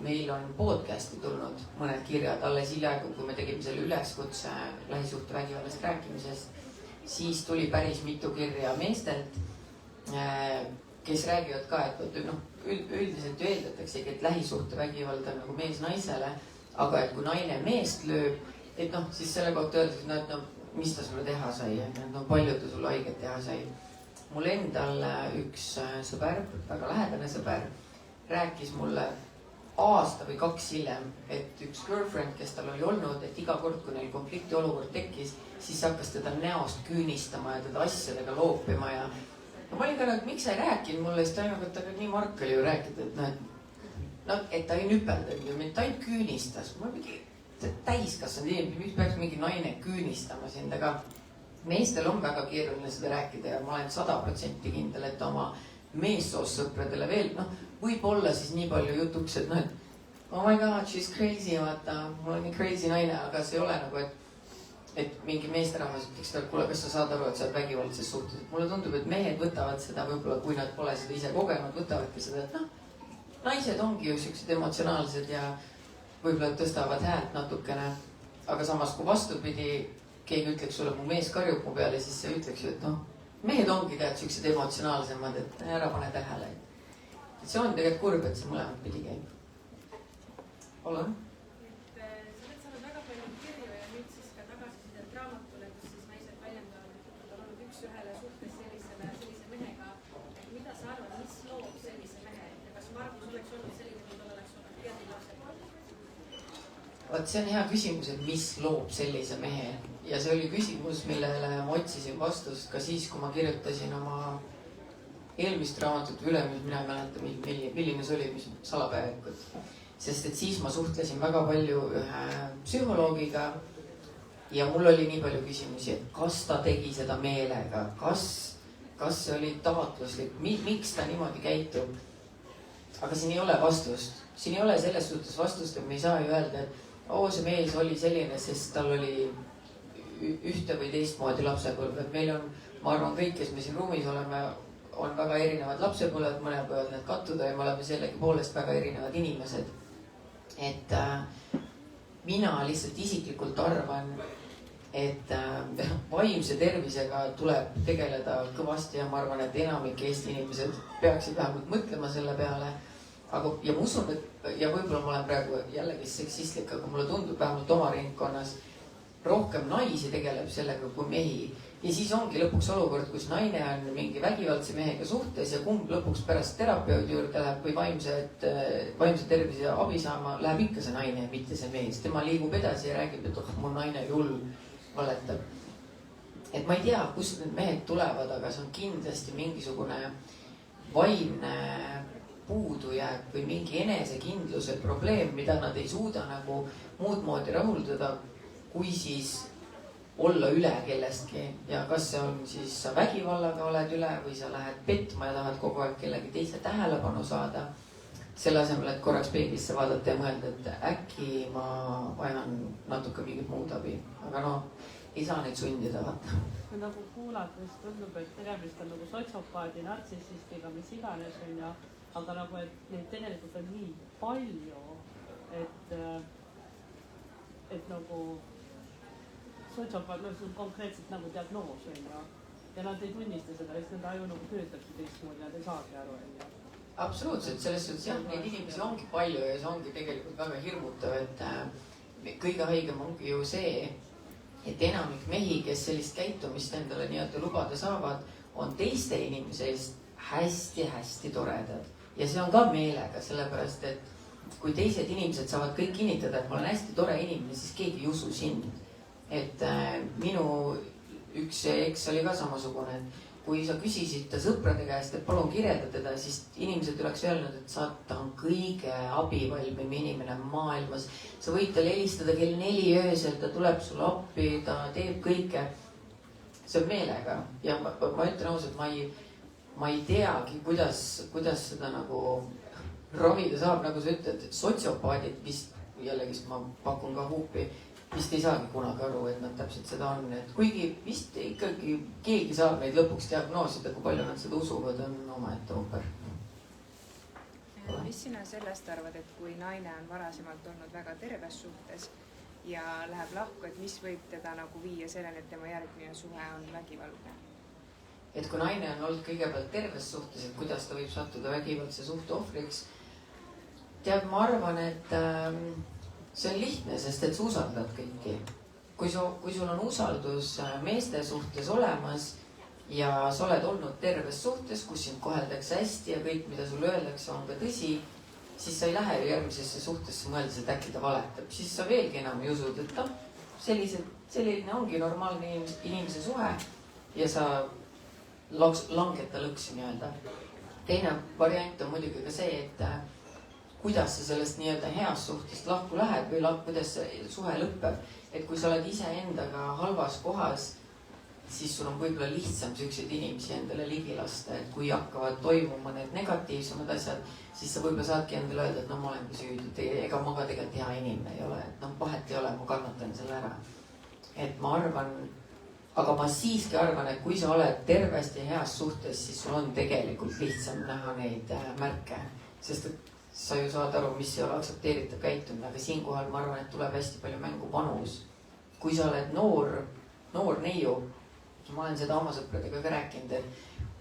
[SPEAKER 4] meil on podcast'i tulnud mõned kirjad alles hiljaaegu, kui me tegime selle üleskutse lähisuhtevägivallast rääkimisest, siis tuli päris mitu kirja meestelt, kes räägivad ka, et noh, üldiselt ju eeldataksegi, et lähisuhtevägivald on nagu mees naisele, aga et kui naine meest lööb, et noh, siis selle kohta öeldakse, et no mis ta sulle teha sai, no palju ta sulle haiget teha sai. Mul endal üks sõber, väga lähedane sõber, rääkis mulle aasta või 2 hiljem, et üks girlfriend, kes tal oli olnud, et iga kord, kui neil konflikti olukord tekkis, siis hakkas teda näost küünistama ja teda asjadega loopima ja ma olin ka nagu, miks sa ei rääkinud mulle, siis ta nagu, et aga nii Mark oli ju rääkida, et noh, et ta ei nüpeldanud ja mind, ta ainult küünistas. Ma mingi täiskasvanud inimene, miks peaks mingi naine küünistama sind, aga meestel on väga keeruline seda rääkida ja ma olen 100% kindel, et oma meessoost sõpradele veel, noh, võib-olla siis nii palju jutuks, et noh, et oh my god, she's crazy, vaata, mul on nii crazy naine, aga see ei ole nagu, et mingi meesterahvas ütleks talle, kuule, kas sa saad aru, et sa oled vägivaldses suhtes. Mulle tundub, et mehed võtavad seda võib-olla, kui nad pole seda ise kogenud, võtavadki seda, et noh, naised ongi ju siuksed emotsionaalsed ja võib-olla tõstavad häält natukene. Aga samas, kui vastupidi, keegi ütleks sulle, mu mees karjub mu peale, siis sa ütleks ju, et noh, mehed ongi tead siuksed emotsionaalsemad, et ära pane tähele. Et see on tegelikult kurb, et see mõlemad pidi käib. Palun.
[SPEAKER 12] Sa oled saanud väga palju kirju ja nüüd siis ka tagasisidet raamatule, kus siis naised väljendavad, et nad on olnud üks-ühele suhtes sellise mehega. Mida sa arvad, mis loob sellise mehe ja kas Margus oleks olnud selline, kui tal oleks olnud teatud lapsed?
[SPEAKER 4] Vaat see on hea küsimus, et mis loob sellise mehe ja see oli küsimus, millele ma otsisin vastust ka siis, kui ma kirjutasin oma eelmist raamatut või ülemist, mina ei mäleta, milline see oli, mis salapäevikut. Sest et siis ma suhtlesin väga palju ühe psühholoogiga ja mul oli nii palju küsimusi, et kas ta tegi seda meelega, kas see oli taotluslik, miks ta niimoodi käitub. Aga siin ei ole vastust, siin ei ole selles suhtes vastust, et me ei saa ju öelda, et see mees oli selline, sest tal oli ühte või teistmoodi lapsepõlv, et meil on, ma arvan, kõik, kes me siin ruumis oleme, on väga erinevad lapsepõlved, mõnel võivad need kattuda ja me oleme sellegipoolest väga erinevad inimesed. Et mina lihtsalt isiklikult arvan, et vaimse tervisega tuleb tegeleda kõvasti ja ma arvan, et enamik Eesti inimesed peaksid vähemalt mõtlema selle peale. Aga, ja ma usun, et ja võib-olla ma olen praegu jällegi seksistlik, aga mulle tundub vähemalt oma ringkonnas rohkem naisi tegeleb sellega kui mehi. Ja siis ongi lõpuks olukord, kus naine on mingi vägivaldse mehega suhtes ja kumb lõpuks pärast terapeudi juurde läheb või vaimse tervise abi saama, läheb ikka see naine, mitte see mees. Tema liigub edasi ja räägib, et mu naine hull valetab. Et ma ei tea, kust need mehed tulevad, aga see on kindlasti mingisugune vaimne puudujääk või mingi enesekindluse probleem, mida nad ei suuda nagu muud moodi rahuldada, kui siis olla üle kellestki ja kas see on siis sa vägivallaga oled üle või sa lähed petma ja tahad kogu aeg kellegi teise tähelepanu saada. Selle asemel, et korraks peeglisse vaadata ja mõelda, et äkki ma vajan natuke mingit muud abi. Aga no, ei saa neid sundida, vaata.
[SPEAKER 8] Nagu kuulates tundub, et tegemist on nagu sotsiopaadi, nartsissistiga, mis iganes on ja aga nagu, et neid tegelikult on nii palju, et nagu sotsiopaat, no see on konkreetselt nagu diagnoos on ja nad ei tunnista seda, sest nende aju nagu töötabki teistmoodi, nad ei saagi aru.
[SPEAKER 4] Absoluutselt, selles suhtes jah, neid inimesi ongi palju ja see ongi tegelikult väga hirmutav, et kõige haigem ongi ju see, et enamik mehi, kes sellist käitumist endale nii-öelda lubada saavad, on teiste inimese eest hästi-hästi toredad. Ja see on ka meelega, sellepärast et kui teised inimesed saavad kõik kinnitada, et ma olen hästi tore inimene, siis keegi ei usu sind. Et minu üks eks oli ka samasugune, et kui sa küsisid ta sõprade käest, et palun kirjelda teda, siis inimesed oleks öelnud, et ta on kõige abivalmim inimene maailmas. Sa võid talle helistada kell 4 öösel, ta tuleb sulle appi, ta teeb kõike. See on meelega ja ma ütlen ausalt, ma ei teagi, kuidas seda nagu ravida saab, nagu sa ütled, sotsiopaadid vist, jällegi ma pakun ka huupi, vist ei saagi kunagi aru, et nad täpselt seda on, et kuigi vist ikkagi keegi saab neid lõpuks diagnoosida, kui palju nad seda usuvad, on omaette ooper.
[SPEAKER 13] Mis sina sellest arvad, et kui naine on varasemalt olnud väga terves suhtes ja läheb lahku, et mis võib teda nagu viia selleni, et tema järgmine suhe on vägivaldne?
[SPEAKER 4] Et kui naine on olnud kõigepealt terves suhtes, et kuidas ta võib sattuda vägivaldse suhte ohvriks, tead, ma arvan, et see on lihtne, sest et sa usaldad kõiki. Kui sul on usaldus meeste suhtes olemas ja sa oled olnud terves suhtes, kus sind koheldakse hästi ja kõik, mida sulle öeldakse, on ka tõsi, siis sa ei lähe ju järgmisesse suhtesse mõeldes, et äkki ta valetab. Siis sa veelgi enam ei usud, et selline ongi normaalne inimese suhe ja sa langeta lõksi nii-öelda. Teine variant on muidugi ka see, et kuidas sa sellest nii-öelda heast suhtest lahku lähed või kuidas see suhe lõpeb. Et kui sa oled iseendaga halvas kohas, siis sul on võib-olla lihtsam selliseid inimesi endale ligi lasta, et kui hakkavad toimuma need negatiivsemad asjad, siis sa võib-olla saadki endale öelda, et no ma olengi süüdi, ega ma ka tegelikult hea inimene ei ole, et noh, vahet ei ole, ma kannatan selle ära. Et ma arvan, aga ma siiski arvan, et kui sa oled tervesti heas suhtes, siis sul on tegelikult lihtsam näha neid märke, sest et sa ju saad aru, mis ei ole aktsepteeritav käitumine, aga siinkohal ma arvan, et tuleb hästi palju mängu vanus. Kui sa oled noor neiu, ma olen seda oma sõpradega ka rääkinud, et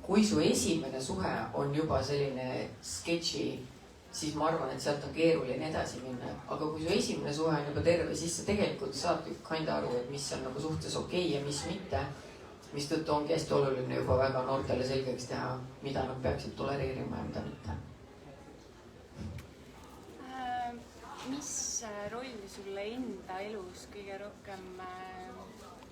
[SPEAKER 4] kui su esimene suhe on juba selline sketši, siis ma arvan, et sealt on keeruline edasi minna. Aga kui su esimene suhe on juba terve, siis sa tegelikult saad kinda aru, et mis on nagu suhtes okei ja mis mitte. Mis tõttu ongi hästi oluline juba väga noortele selgeks teha, mida nad peaksid tolereerima ja mida mitte.
[SPEAKER 6] Mis rolli sulle enda elus kõige rohkem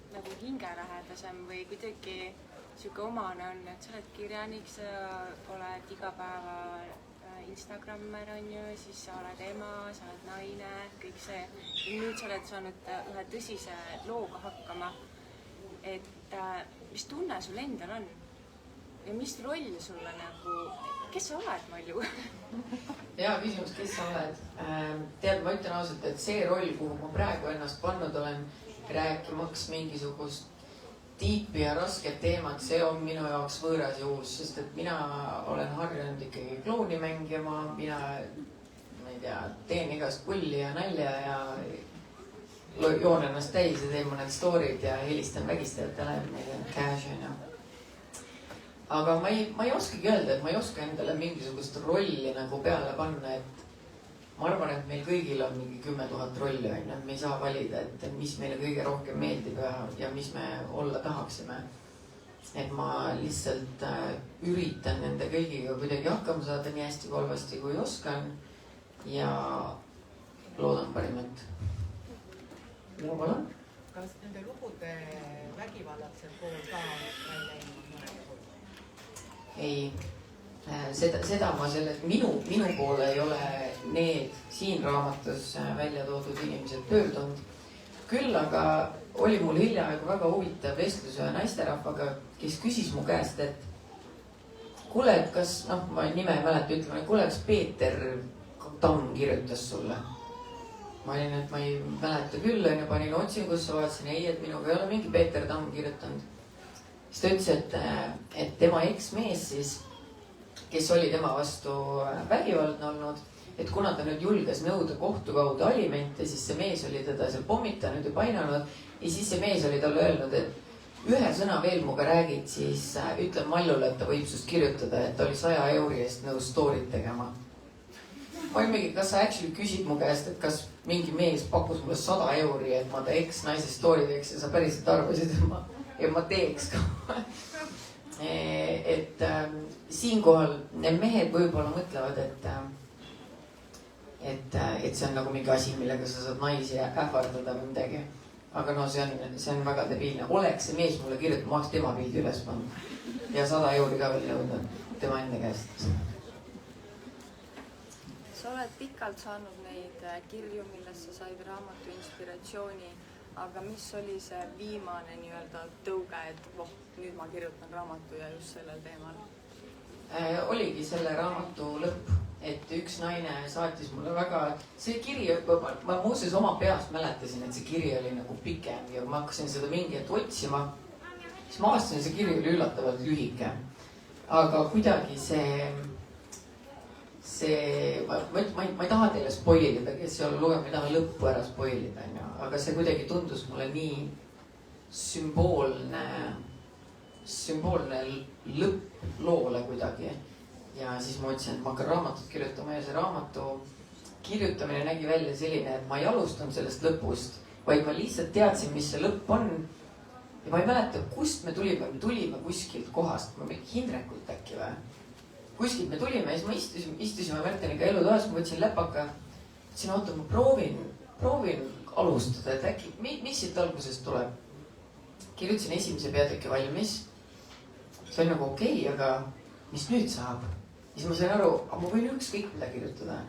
[SPEAKER 6] nagu hingelähedasem või kuidagi sihuke omane on, et sa oled kirjanik, sa oled iga päeva Instagrammer on ju, siis sa oled ema, sa oled naine, kõik see. Ja nüüd sa oled saanud ühe tõsise looga hakkama. Et mis tunne sul endal on? Ja mis roll sulle nagu, kes sa oled, Malju?
[SPEAKER 4] Hea küsimus, kes sa oled? Tead, ma ütlen ausalt, et see roll, kuhu ma praegu ennast pannud olen, rääkimaks mingisugust tiipi ja rasket teemat, see on minu jaoks võõras ja uus, sest et mina olen harjunud ikkagi klouni mängima, mina ei tea, teen igast pulli ja nalja ja joon ennast täis ja teen mõned story'd ja helistan vägistajatele, cash on ju. Aga ma ei oskagi öelda, et ma ei oska endale mingisugust rolli nagu peale panna, et ma arvan, et meil kõigil on mingi 10 000 rolli, on ju, et me ei saa valida, et mis meile kõige rohkem meeldib ja mis me olla tahaksime. Et ma lihtsalt üritan nende kõigiga kuidagi hakkama saada nii hästi kui halvasti kui oskan ja loodan parimat. Ja palun?
[SPEAKER 10] Kas nende lugude vägivallatsel pool ka välja läinud mõned pool?
[SPEAKER 4] Ei. Seda ma minu poole ei ole need siin raamatus välja toodud inimesed pöördunud. Küll aga oli mul hiljaaegu väga huvitav vestlus ühe naisterahvaga, kes küsis mu käest, et kuule, et kas, ma nime ei mäleta, ütleme, kuule, kas Peeter Tamm kirjutas sulle? Ma olin, et ma ei mäleta küll, ja panin otsingusse, vaatasin, ei, et minuga ei ole mingi Peeter Tamm kirjutanud. Siis ta ütles, et tema eksmees siis, kes oli tema vastu vägivaldne olnud, et kuna ta nüüd julges nõuda kohtu kaudu alimente, siis see mees oli teda seal pommitanud ja painanud ja siis see mees oli talle öelnud, et ühe sõna veel muga räägid, siis ütle Maljule, et ta võib sust kirjutada, et ta oli 100 euri eest nõus story'd tegema. Ma olin kas sa actually küsid mu käest, et kas mingi mees pakkus mulle 100 euri, et ma ta ex-naise story teeks ja sa päriselt arvasid, et ma teeks ka. Et siinkohal need mehed võib-olla mõtlevad, et see on nagu mingi asi, millega sa saad naisi ähvardada või midagi. Aga no see on väga debiilne. Oleks see mees mulle kirjutab, ma oleks tema pildi üles pannud ja 100 euri ka veel nõudnud tema enda käest.
[SPEAKER 6] Sa oled pikalt saanud neid kirju, millest sa said raamatu inspiratsiooni, aga mis oli see viimane nii-öelda tõuge, et nüüd ma kirjutan raamatu ja just sellel teemal?
[SPEAKER 4] Oligi selle raamatu lõpp, et üks naine saatis mulle väga, see kiri, ma muuseas oma peast mäletasin, et see kiri oli nagu pikem ja ma hakkasin seda mingi hetk otsima, siis ma avastasin, see kiri oli üllatavalt lühike. Aga kuidagi ma ei taha teile spoilida, kes ei ole lugenud, ma ei taha lõppu ära spoilida, aga see kuidagi tundus mulle nii sümboolne lõpp loole kuidagi. Ja siis ma mõtlesin, et ma hakkan raamatut kirjutama ja see raamatu kirjutamine nägi välja selline, et ma ei alustanud sellest lõpust, vaid ma lihtsalt teadsin, mis see lõpp on. Ja ma ei mäleta, kust me tulime kuskilt kohast, Hindrekult äkki või? Kuskilt me tulime ja siis ma istusime Märteniga elutoas, ma võtsin läpaka. Ütlesin, oota, ma proovin alustada, et äkki, mis siit algusest tuleb? Kirjutasin esimese peatüki valmis. see oli nagu okei, aga mis nüüd saab? Siis ma sain aru, ma võin ükskõik mida kirjutada.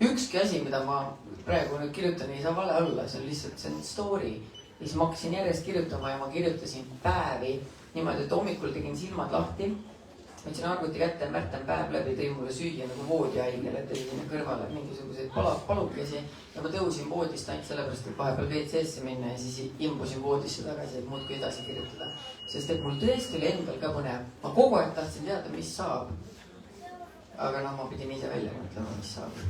[SPEAKER 4] Ükski asi, mida ma praegu nüüd kirjutan, ei saa vale olla, see on lihtsalt, see on story. Ja siis ma hakkasin järjest kirjutama ja ma kirjutasin päevi niimoodi, et hommikul tegin silmad lahti. Võtsin arvuti kätte, Märten päev läbi tõi mulle süüa nagu voodihaigele, tõi sinna kõrvale mingisuguseid palukesi ja ma tõusin voodist ainult sellepärast, et vahepeal WC-sse minna ja siis imbusin voodisse tagasi, et muudkui edasi kirjutada. Sest et mul tõesti oli endal ka põnev. Ma kogu aeg tahtsin teada, mis saab. Aga ma pidin ise välja mõtlema, mis saab.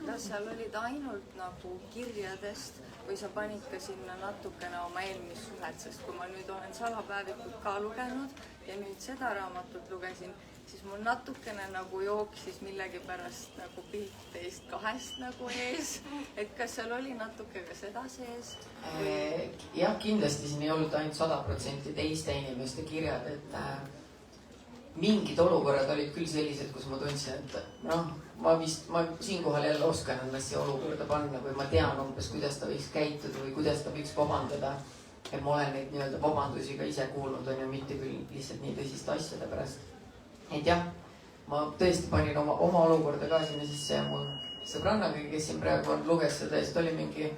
[SPEAKER 14] Kas seal olid ainult nagu kirjadest või sa panid ka sinna natukene oma eelmist suhet, sest kui ma nüüd olen salapäevikut ka lugenud ja nüüd seda raamatut lugesin, siis mul natukene nagu jooksis millegipärast nagu pilt teist kahest nagu ees. Et kas seal oli natuke ka seda sees?
[SPEAKER 4] Jah, kindlasti siin ei olnud ainult 100% teiste inimeste kirjad, et mingid olukorrad olid küll sellised, kus ma tundsin, et ma siinkohal jälle oskan ennast siia olukorda panna või ma tean umbes, kuidas ta võiks käituda või kuidas ta võiks vabandada. Et ma olen neid nii-öelda vabandusi ka ise kuulnud, on ju, mitte küll lihtsalt nii tõsiste asjade pärast. Et jah, ma tõesti panin oma olukorda ka sinna sisse ja mul sõbrannaga, kes siin praegu on, luges seda ja siis ta oli mingi,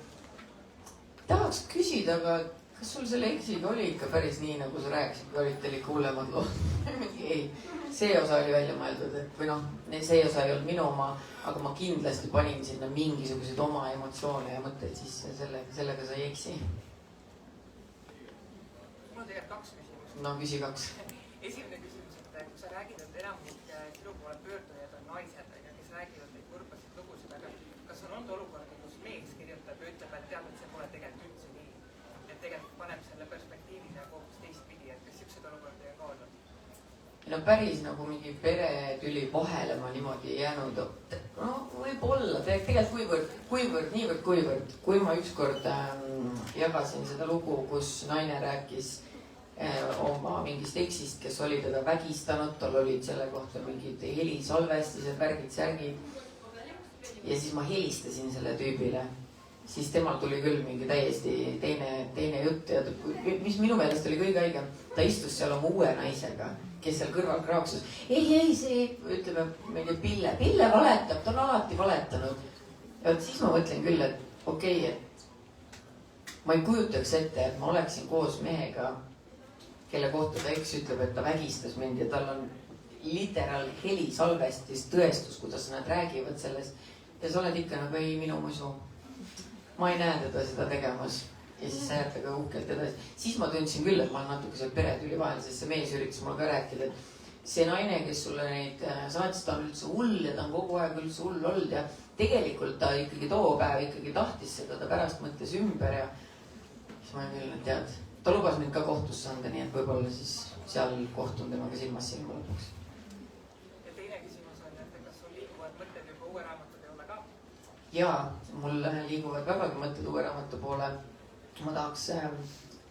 [SPEAKER 4] tahaks küsida, aga kas sul selle eksiga oli ikka päris nii, nagu sa rääkisid, või olid teil ikka hullemad lood? Ei, see osa oli välja mõeldud, et või see osa ei olnud minu oma, aga ma kindlasti panin sinna mingisuguseid oma emotsioone ja mõtteid sisse, sellega sa ei eksi.
[SPEAKER 10] Mul on tegelikult 2 küsimust.
[SPEAKER 4] No, küsi 2.
[SPEAKER 10] Esimene küsimus, et kui sa räägid, et enamik sinu poole pöördujad on naised, kes räägivad neid kurbasid lugusid, aga kas on olnud olukorda, kus mees kirjutab ja ütleb, et tead, et see pole tegelikult üldse nii? Et tegelikult paneb selle perspektiivi nagu hoopis teistpidi, et kas siukseid olukordi on ka olnud?
[SPEAKER 4] No päris nagu mingi peretüli vahele ma niimoodi ei jäänud. No võib-olla, tegelikult kuivõrd, kui ma ükskord jagasin seda lugu, kus naine rääkis oma mingist eksist, kes oli teda vägistanud, tal olid selle kohta mingid helisalvestised, värgid, särgid. Ja siis ma helistasin selle tüübile. Siis temal tuli küll mingi täiesti teine jutt ja mis minu meelest oli kõige haigem, ta istus seal oma uue naisega, kes seal kõrval kraaksus. Ei, see ütleme mingi Pille valetab, ta on alati valetanud. Ja siis ma mõtlen küll, et okei, et ma ei kujutaks ette, et ma oleksin koos mehega, kelle kohta ta eks ütleb, et ta vägistas mind ja tal on literaal helisalvestis tõestus, kuidas nad räägivad sellest. Ja sa oled ikka nagu ei minu musu. Ma ei näe teda seda tegemas ja siis sa jääd taga uhkelt edasi. Siis ma tundsin küll, et ma olen natuke seal peretüli vahel, sest see mees üritas mulle ka rääkida, et see naine, kes sulle neid saatis, ta on üldse hull ja ta on kogu aeg üldse hull olnud ja tegelikult ta ikkagi too päev ikkagi tahtis seda, ta pärast mõtles ümber ja siis ma küll tead, ta lubas mind ka kohtusse anda, nii et võib-olla siis seal kohtun temaga silmas silma lõpuks.
[SPEAKER 10] Ja teine küsimus on, et kas sul liiguvad mõtted juba uue raamatu teole ka?
[SPEAKER 4] Jaa, mul liiguvad vägagi mõtted uue raamatu poole. Ma tahaks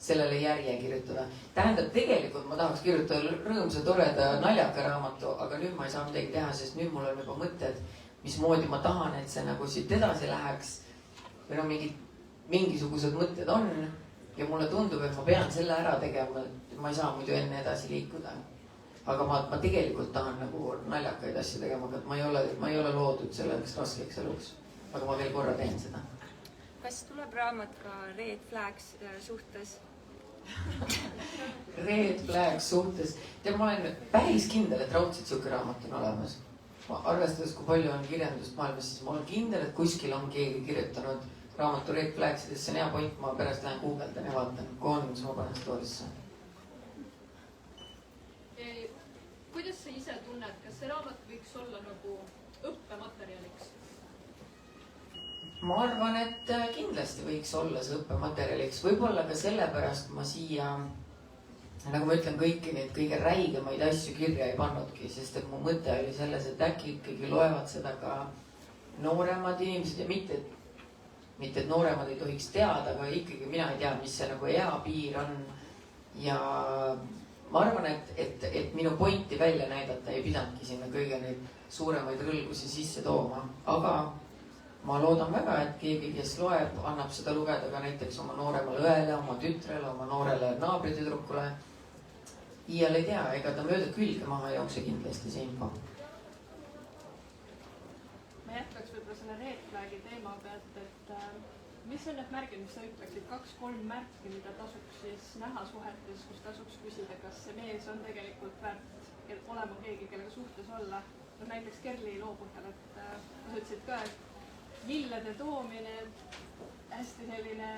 [SPEAKER 4] sellele järje kirjutada. Tähendab, tegelikult ma tahaks kirjutada rõõmsa, toreda, naljaka raamatu, aga nüüd ma ei saa midagi teha, sest nüüd mul on juba mõtted, mismoodi ma tahan, et see nagu siit edasi läheks. Või no mingisugused mõtted on ja mulle tundub, et ma pean selle ära tegema, et ma ei saa muidu enne edasi liikuda. Aga ma tegelikult tahan nagu naljakaid asju tegema, aga ma ei ole loodud selleks raskeks eluks. Aga ma veel korra teen seda.
[SPEAKER 6] Kas tuleb raamat ka Red Flags suhtes?
[SPEAKER 4] Red Flags suhtes? Tead, ma olen päris kindel, et raudselt siuke raamat on olemas. Arvestades, kui palju on kirjandust maailmas, siis ma olen kindel, et kuskil on keegi kirjutanud raamatu Red Flagsidest. See on hea point, ma pärast lähen guugeldan ja vaatan, kui on, siis ma panen story'sse.
[SPEAKER 12] Kuidas sa ise tunned, kas see raamat võiks olla nagu õppematerjaliks?
[SPEAKER 4] Ma arvan, et kindlasti võiks olla see õppematerjaliks. Võib-olla ka sellepärast ma siia, nagu ma ütlen, kõiki neid kõige räigemaid asju kirja ei pannudki, sest et mu mõte oli selles, et äkki ikkagi loevad seda ka nooremad inimesed ja mitte, et nooremad ei tohiks teada, aga ikkagi mina ei tea, mis see nagu eapiir on. Ja ma arvan, et minu pointi välja näidata ei pidanudki sinna kõige neid suuremaid rõlgusi sisse tooma, aga ma loodan väga, et keegi, kes loeb, annab seda lugeda ka näiteks oma nooremale õele, oma tütrele, oma noorele naabritüdrukule. iial ei tea, ega ta mööda külge maha ei jookse kindlasti see info.
[SPEAKER 11] ma jätkaks võib-olla selle red flag'i teema pealt, et mis on need märgid, mis sa ütleksid, 2-3 märki, mida tasuks siis näha suhetes, kus tasuks küsida, kas see mees on tegelikult väärt olema keegi, kellega suhtes olla. No näiteks Kerli loo põhjal, et sa ütlesid ka, et lillede toomine, hästi selline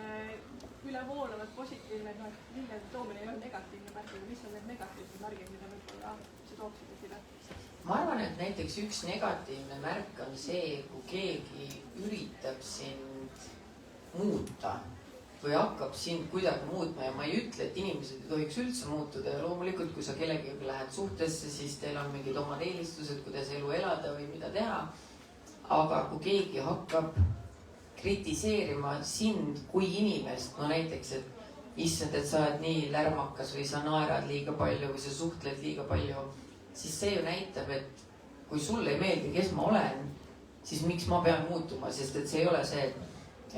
[SPEAKER 11] ülevoolavad positiivne, no lillede toomine ei ole negatiivne märk, aga mis on need negatiivsed märgid, mida võib-olla sa tooksid esile?
[SPEAKER 4] Ma arvan, et näiteks üks negatiivne märk on see, kui keegi üritab sind muuta või hakkab sind kuidagi muutma ja ma ei ütle, et inimesed ei tohiks üldse muutuda ja loomulikult, kui sa kellegagi lähed suhtesse, siis teil on mingid omad eelistused, kuidas elu elada või mida teha. Aga kui keegi hakkab kritiseerima sind kui inimest, no näiteks, et issand, et sa oled nii lärmakas või sa naerad liiga palju või sa suhtled liiga palju, siis see ju näitab, et kui sulle ei meeldi, kes ma olen, siis miks ma pean muutuma, sest et see ei ole see,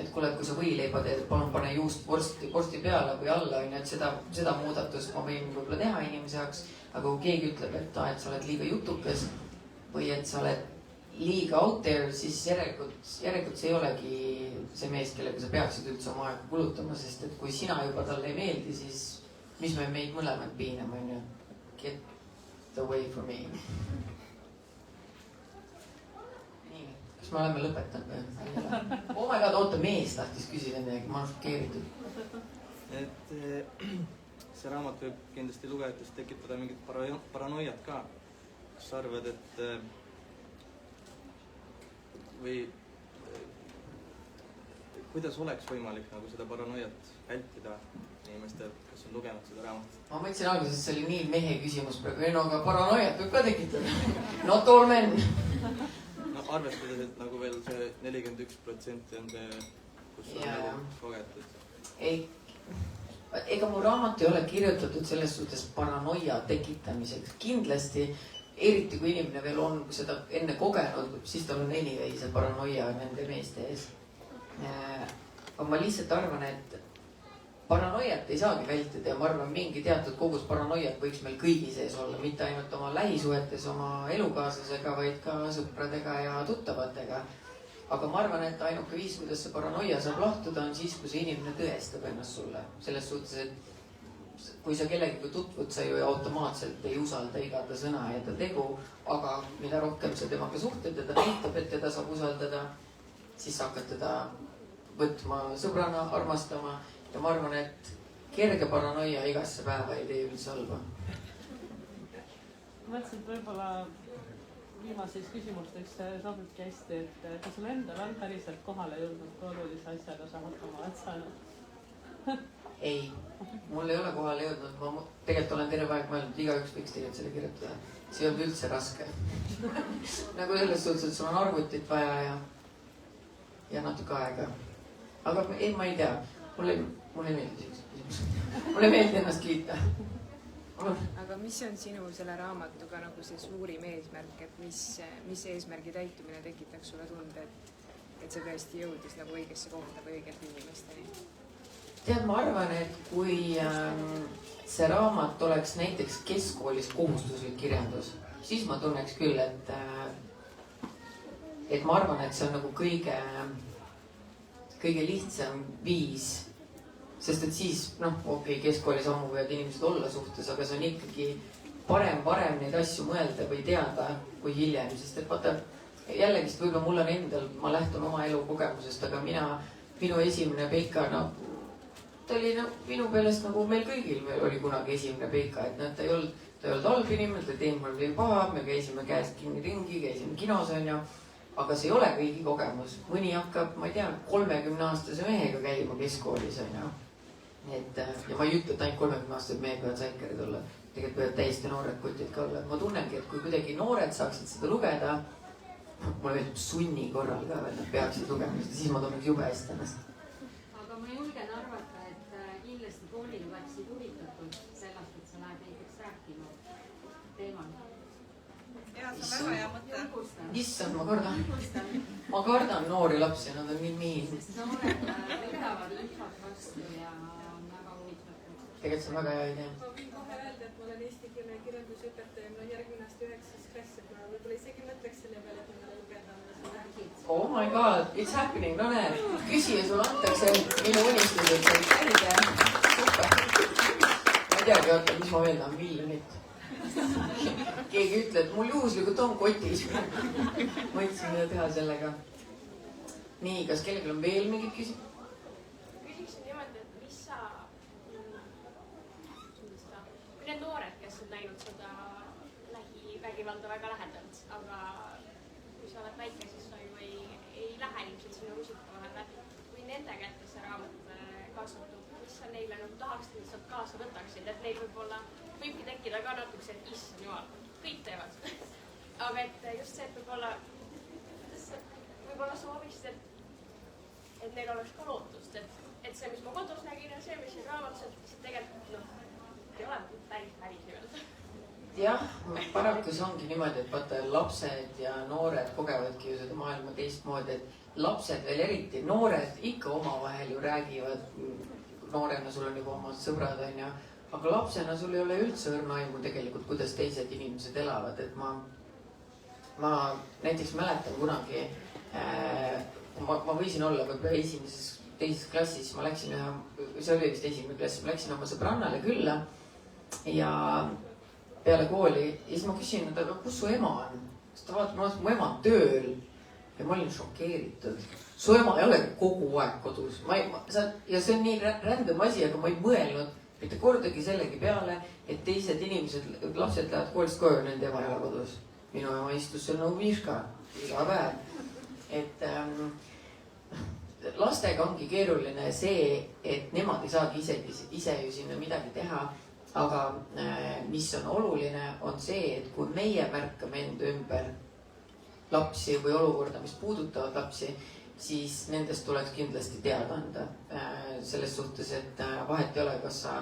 [SPEAKER 4] et kuule, kui sa võileiba teed, palun pane juust vorsti peale või alla, et seda muudatust ma võin võib-olla teha inimese jaoks, aga kui keegi ütleb, et sa oled liiga jutukas või et sa oled liiga out there, siis järelikult see ei olegi see mees, kellega sa peaksid üldse oma aega kulutama, sest et kui sina juba talle ei meeldi, siis mis me meid mõlemad piiname, on ju. Get away from me. Kas me oleme lõpetanud või? Oh my god, oota, mees tahtis küsida midagi, ma olen šokeeritud.
[SPEAKER 15] Et see raamat võib kindlasti lugejates tekitada mingit paranoiat ka. Kas sa arvad, et või kuidas oleks võimalik nagu seda paranoiat vältida inimestel, kes on lugenud seda raamatut?
[SPEAKER 4] Ma mõtlesin alguses, et see oli nii mehe küsimus praegu, ei no aga paranoiat võib ka tekitada. Not all men.
[SPEAKER 15] No arvestades, et nagu veel see 41% on see, kus on nagu kogetud.
[SPEAKER 4] Ega mu raamat ei ole kirjutatud selles suhtes paranoia tekitamiseks. Kindlasti, eriti kui inimene veel on seda enne kogenud, siis tal on anyway see paranoia nende meeste ees. Aga ma lihtsalt arvan, et paranoiat ei saagi vältida ja ma arvan, mingi teatud kogus paranoiat võiks meil kõigi sees olla, mitte ainult oma lähisuhetes, oma elukaaslasega, vaid ka sõpradega ja tuttavatega. Aga ma arvan, et ainuke viis, kuidas see paranoia saab lahtuda, on siis, kui see inimene tõestab ennast sulle. Selles suhtes, et kui sa kellegagi tutvud, sa ju automaatselt ei usalda iga ta sõna ja ta tegu, aga mida rohkem sa temaga suhtled ja ta näitab, et teda saab usaldada, siis sa hakkad teda võtma sõbrana, armastama. Ja ma arvan, et kerge paranoia igasse päeva ei tee üldse halba.
[SPEAKER 8] Mõtlesin, et võib-olla viimases küsimusteks sobibki hästi, et kas sul endal on päriselt kohale jõudnud, kui olulise asjaga sa hakkama oled saanud?
[SPEAKER 4] Ei, mul ei ole kohale jõudnud. Ma tegelikult olen terve aeg mõelnud, et igaüks võiks tegelikult selle kirjutada. See ei olnud üldse raske. Nagu selles suhtes, et sul on arvutit vaja ja natuke aega. Aga ei, ma ei tea. Mulle ei meeldi sellised küsimused. Mulle ei meeldi ennast kiita.
[SPEAKER 13] Aga mis on sinu selle raamatuga nagu see suurim eesmärk, et mis eesmärgi täitumine tekitaks sulle tunde, et see tõesti jõudis nagu õigesse kohta või õigete inimesteni?
[SPEAKER 4] Tead, ma arvan, et kui see raamat oleks näiteks keskkoolis kohustuslik kirjandus, siis ma tunneks küll, et ma arvan, et see on nagu kõige lihtsam viis. Sest et siis, keskkoolis ammu võivad inimesed olla suhtes, aga see on ikkagi parem neid asju mõelda või teada kui hiljem. Sest et vaata, jällegist võib-olla mul on endal, ma lähtun oma elukogemusest, aga minu esimene peika, ta oli minu meelest nagu meil kõigil oli kunagi esimene peika, et ta ei olnud halb inimene, ta ei teinud mul midagi paha, me käisime käest kinni ringi, käisime kinos, on ju. Aga see ei ole kõigi kogemus. Mõni hakkab, ma ei tea, 30-aastase mehega käima keskkoolis, on ju. Ja ma ei ütle, et ainult 30-aastased mehed võivad säikerid olla. Tegelikult võivad täiesti noored kutid ka olla. Ma tunnengi, et kui kuidagi noored saaksid seda lugeda, mulle veelib sunni korral ka, et nad peaksid lugema, siis ma tunneks jube hästi ennast.
[SPEAKER 5] Aga ma julgen arvata, et kindlasti koolid oleksid huvitatud sellest, et sa lähed näiteks rääkima teemal.
[SPEAKER 7] Ja, see on väga hea mõte.
[SPEAKER 4] Issand, ma kardan noori lapsi, nad on nii miin.
[SPEAKER 5] Sest noored võtavad infot vastu ja on väga huvitatud.
[SPEAKER 4] Tegelikult see on väga hea idee.
[SPEAKER 12] Ma võin kohe öelda, et ma olen olen eestikeelne kirjandusõpetaja, mul on järgmine aasta 9. klass, et ma võib-olla isegi mõtleks selle peale, et ma lugeda seda.
[SPEAKER 4] Oh my god, it's happening, no näed, küsija sulle antakse minu unistused, selge, super. Ma ei teagi, oota, mis ma veel tahan, miljonit. Keegi ütleb, et mul juhuslikult on kotis. Ma ütlesin, mida teha sellega. Nii, kas kellelgi on veel mingid küsimused?
[SPEAKER 16] Küsiksin niimoodi, et mis sa, kui need noored, kes on näinud seda lähivägivalda väga lähedalt, aga kui sa oled väike, siis sa ju ei lähe ilmselt sinna rusika vahele. Kui nende kätte see raamat kasutub, mis sa neile tahaksid, et sa kaasa võtaksid, et neil võibki tekkida ka natukese, et issand jumal, kõik teevad seda. Aga et just see, et võib-olla sooviksid, et neil oleks ka lootust, et see, mis ma kodus nägin ja see, mis siin raamatus, et tegelikult ei ole päris nii-öelda.
[SPEAKER 4] Jah, paraku see ongi niimoodi, et vaata lapsed ja noored kogevadki ju seda maailma teistmoodi, et lapsed veel eriti, noored ikka omavahel ju räägivad, noorena sul on juba omad sõbrad, on ju, aga lapsena sul ei ole üldse õrna aimu tegelikult, kuidas teised inimesed elavad, et ma näiteks mäletan kunagi, ma võisin olla võib-olla teises klassis, ma läksin see oli vist esimene klass, ma läksin oma sõbrannale külla ja peale kooli ja siis ma küsin, aga kus su ema on? Siis ta vaatab, mu ema on tööl ja ma olin šokeeritud. Su ema ei ole kogu aeg kodus. Ja see on nii random asi, aga ma ei mõelnud mitte kordagi sellegi peale, et teised inimesed, lapsed lähevad koolist koju, nende ema ei ole kodus. Minu ema istus seal nagu viiska iga päev. Et lastega ongi keeruline see, et nemad ei saagi ise ju sinna midagi teha. Aga mis on oluline, on see, et kui meie märkame enda ümber lapsi või olukorda, mis puudutavad lapsi, siis nendest tuleks kindlasti teada anda. Selles suhtes, et vahet ei ole, kas sa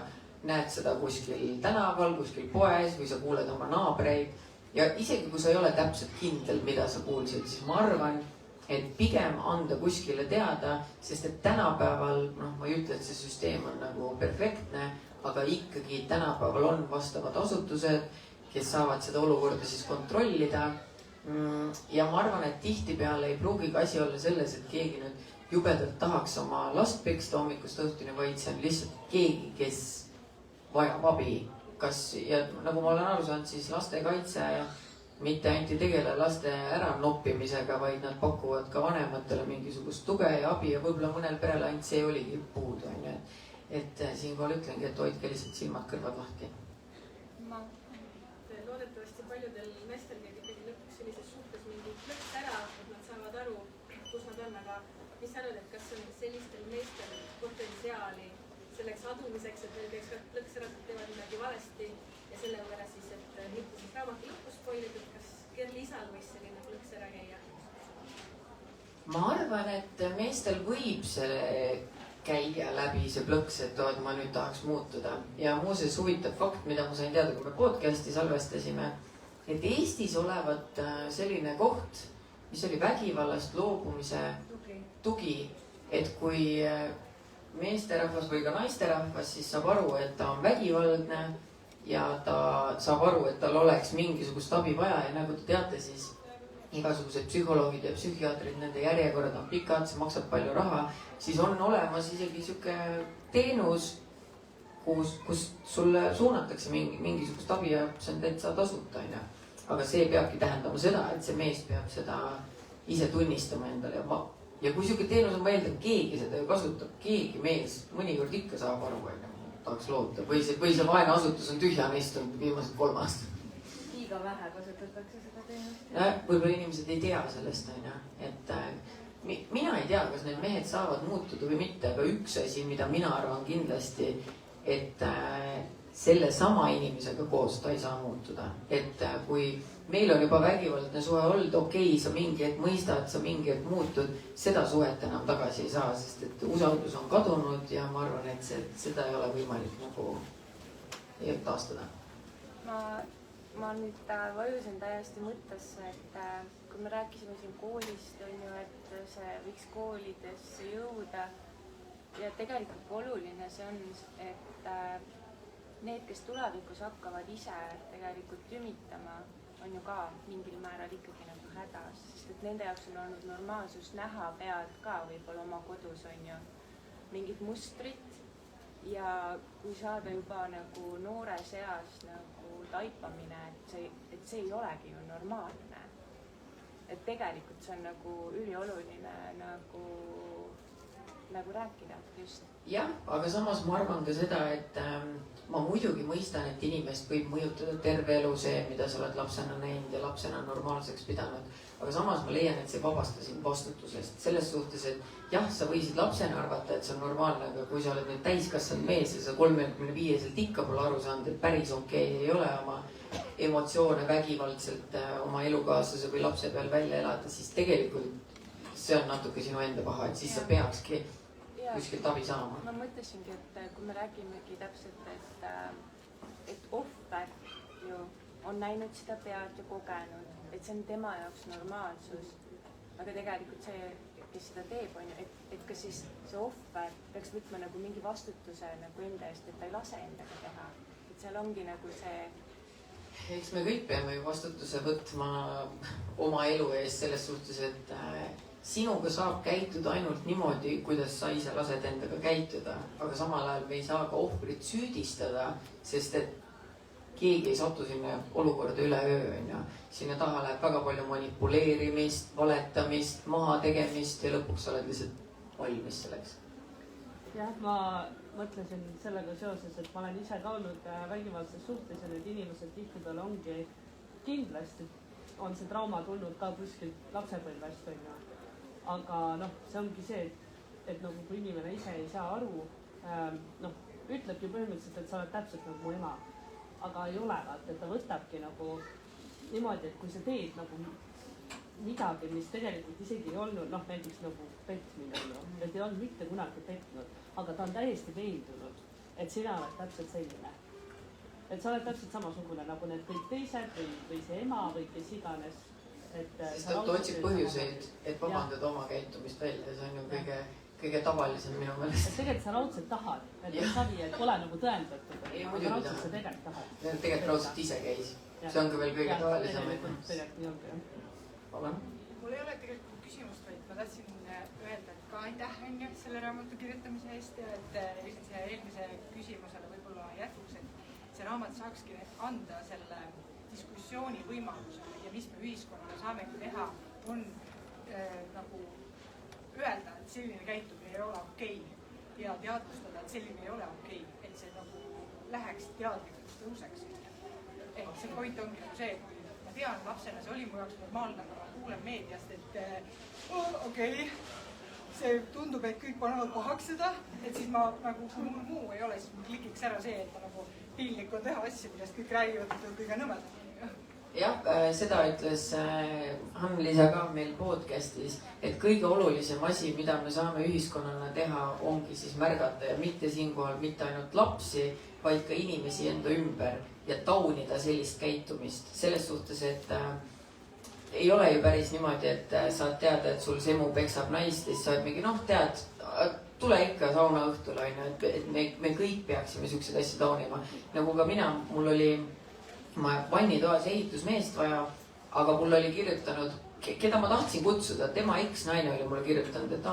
[SPEAKER 4] näed seda kuskil tänaval, kuskil poes või sa kuuled oma naabreid. Ja isegi kui sa ei ole täpselt kindel, mida sa kuulsid, siis ma arvan, et pigem anda kuskile teada, sest et tänapäeval, ma ei ütle, et see süsteem on nagu perfektne, aga ikkagi tänapäeval on vastavad asutused, kes saavad seda olukorda siis kontrollida. Ja ma arvan, et tihtipeale ei pruugi ka asi olla selles, et keegi nüüd jubedalt tahaks oma last peksta hommikust õhtuni, vaid see on lihtsalt keegi, kes vajab abi. Ja nagu ma olen aru saanud, siis lastekaitse mitte ainult ei tegele laste ära noppimisega, vaid nad pakuvad ka vanematele mingisugust tuge ja abi ja võib-olla mõnel perel ainult see oligi puudu. Et siinkohal ütlengi, et hoidke lihtsalt silmad kõrvad lahti.
[SPEAKER 12] Loodetavasti paljudel naistel käib ikkagi lõpuks sellises suhtes mingi plõks ära, et nad saavad aru, kus nad on, aga mis sa arvad, et kas on sellistel meestel potentsiaali selleks adumiseks, et neil käiks ka plõks ära, et teevad midagi valesti ja selle võrra siis, et mitte siis raamatu lõpus spoilid, et kas Kerli isal võis selline plõks ära käia?
[SPEAKER 4] Ma arvan, et meestel võib selle käia läbi see plõks, et ma nüüd tahaks muutuda. Ja muuseas huvitav fakt, mida ma sain teada, kui me podcasti salvestasime, et Eestis olevat selline koht, mis oli vägivallast loobumise tugi, et kui meesterahvas või ka naisterahvas siis saab aru, et ta on vägivaldne ja ta saab aru, et tal oleks mingisugust abi vaja ja nagu te teate, siis igasugused psühholoogid ja psühhiaatrid, nende järjekorrad on pikad, see maksab palju raha, siis on olemas isegi siuke teenus, kus sulle suunatakse mingisugust abi ja see on täitsa tasuta, on ju. Aga see peabki tähendama seda, et see mees peab seda ise tunnistama endale ja kui siuke teenus on, ma eeldan, keegi seda ju kasutab, keegi mees mõnikord ikka saab aru, tahaks loota või see vaene asutus on tühjana istunud viimased 3 aastat.
[SPEAKER 2] Liiga vähe kasutatakse seda teenust.
[SPEAKER 4] Võib-olla inimesed ei tea sellest, on ju, et mina ei tea, kas need mehed saavad muutuda või mitte, aga üks asi, mida mina arvan kindlasti, et selle sama inimesega koos ta ei saa muutuda. Et kui meil on juba vägivaldne suhe olnud, okei, sa mingi hetk mõistad, sa mingi hetk muutud, seda suhet enam tagasi ei saa, sest et usaldus on kadunud ja ma arvan, et seda ei ole võimalik nagu taastada.
[SPEAKER 6] Ma nüüd vajusin täiesti mõttesse, et kui me rääkisime siin koolist, on ju, et see võiks koolidesse jõuda ja tegelikult oluline see on, et need, kes tulevikus hakkavad ise tegelikult tümitama, on ju ka mingil määral ikkagi nagu hädas, sest et nende jaoks on olnud normaalsus näha pealt ka võib-olla oma kodus on ju mingit mustrit ja kui saada juba nagu noores eas nagu taipamine, et see ei olegi ju normaalne. Et tegelikult see on nagu ülioluline nagu rääkida just.
[SPEAKER 4] Jah, aga samas ma arvan ka seda, et ma muidugi mõistan, et inimest võib mõjutada terve elu see, mida sa oled lapsena näinud ja lapsena normaalseks pidanud. Aga samas ma leian, et see vabasta sind vastutusest selles suhtes, et jah, sa võisid lapsena arvata, et see on normaalne, aga kui sa oled nüüd täiskasvanud mees ja sa 35-selt ikka pole aru saanud, et päris okei ei ole oma emotsioone vägivaldselt oma elukaaslase või lapse peal välja elada, siis tegelikult see on natuke sinu enda paha, et siis sa peakski kuskilt abi saama.
[SPEAKER 6] Ma mõtlesingi, et kui me räägimegi täpselt, et ohver ju on näinud seda pealt ja kogenud, et see on tema jaoks normaalsus. Aga tegelikult see, kes seda teeb, on ju, et kas siis see ohver peaks võtma nagu mingi vastutuse nagu enda eest, et ta ei lase endaga teha. Et seal ongi nagu see...
[SPEAKER 4] Eks me kõik peame ju vastutuse võtma oma elu eest selles suhtes, et sinuga saab käituda ainult niimoodi, kuidas sa ise lased endaga käituda. Aga samal ajal me ei saa ka ohvrit süüdistada, sest et keegi ei satu sinna olukorda üleöö. Sinna taha läheb väga palju manipuleerimist, valetamist, mahategemist ja lõpuks oled lihtsalt valmis selleks.
[SPEAKER 8] Jah, ma mõtlesin sellega seoses, et ma olen ise ka olnud vägivaldses suhtes ja need inimesed tihtipeale ongi kindlasti, on see trauma tulnud ka kuskilt lapsepõlvest, on ju. Aga see ongi see, et nagu kui inimene ise ei saa aru, ütlebki põhimõtteliselt, et sa oled täpselt nagu mu ema. Aga ei ole, et ta võtabki nagu niimoodi, et kui sa teed nagu midagi, mis tegelikult isegi ei olnud, näiteks nagu petmine, et ei olnud mitte kunagi petnud, aga ta on täiesti veendunud, et sina oled täpselt selline. Et sa oled täpselt samasugune nagu need kõik teised või see ema või kes iganes.
[SPEAKER 4] Siis ta otsib põhjuseid, et vabandada oma käitumist välja, see on ju kõige tavalisem minu meelest.
[SPEAKER 8] Tegelikult sa raudselt tahad, et savi, et pole nagu tõendatud, aga raudselt sa tegelikult tahad.
[SPEAKER 4] Tegelikult raudselt ise käis. See on ka veel kõige tavalisem.
[SPEAKER 8] Tegelikult nii ongi, jah.
[SPEAKER 17] Mul ei ole tegelikult küsimust, vaid ma tahtsin öelda, et ka aitäh selle raamatu kirjutamise eest ja et eelmise küsimusele võib-olla jätkuks, et see raamat saakski anda selle diskussiooni võimaluse ja mis me ühiskonnale saamegi teha, on nagu öelda, et selline käitumine ei ole okei ja teadvustada, et selline ei ole okei, et see nagu läheks teadlikuks tõuseks. Et see point ongi nagu see, kui ma tean lapsena, see oli mu jaoks normaalne, aga ma kuulen meediast, et okei, see tundub, et kõik panevad pahaks seda, et siis ma nagu, kui muu ei ole, siis ma klikiks ära see, et ma nagu piinlik on teha asju, millest kõik räägivad, et on kõige nõmedam.
[SPEAKER 4] Jah, seda ütles Hann-Liisa ka meil podcastis, et kõige olulisem asi, mida me saame ühiskonnana teha, ongi siis märgata ja mitte siinkohal mitte ainult lapsi, vaid ka inimesi enda ümber ja taunida sellist käitumist. Selles suhtes, et ei ole ju päris niimoodi, et saad teada, et sul semu peksab naist ja siis saad mingi, tead, tule ikka sauna õhtul, et me kõik peaksime siukseid asju taunima. Nagu ka mina, mul oli vannitoas ehitusmeest vaja, aga mul oli kirjutanud, keda ma tahtsin kutsuda, tema eks-naine oli mulle kirjutanud, et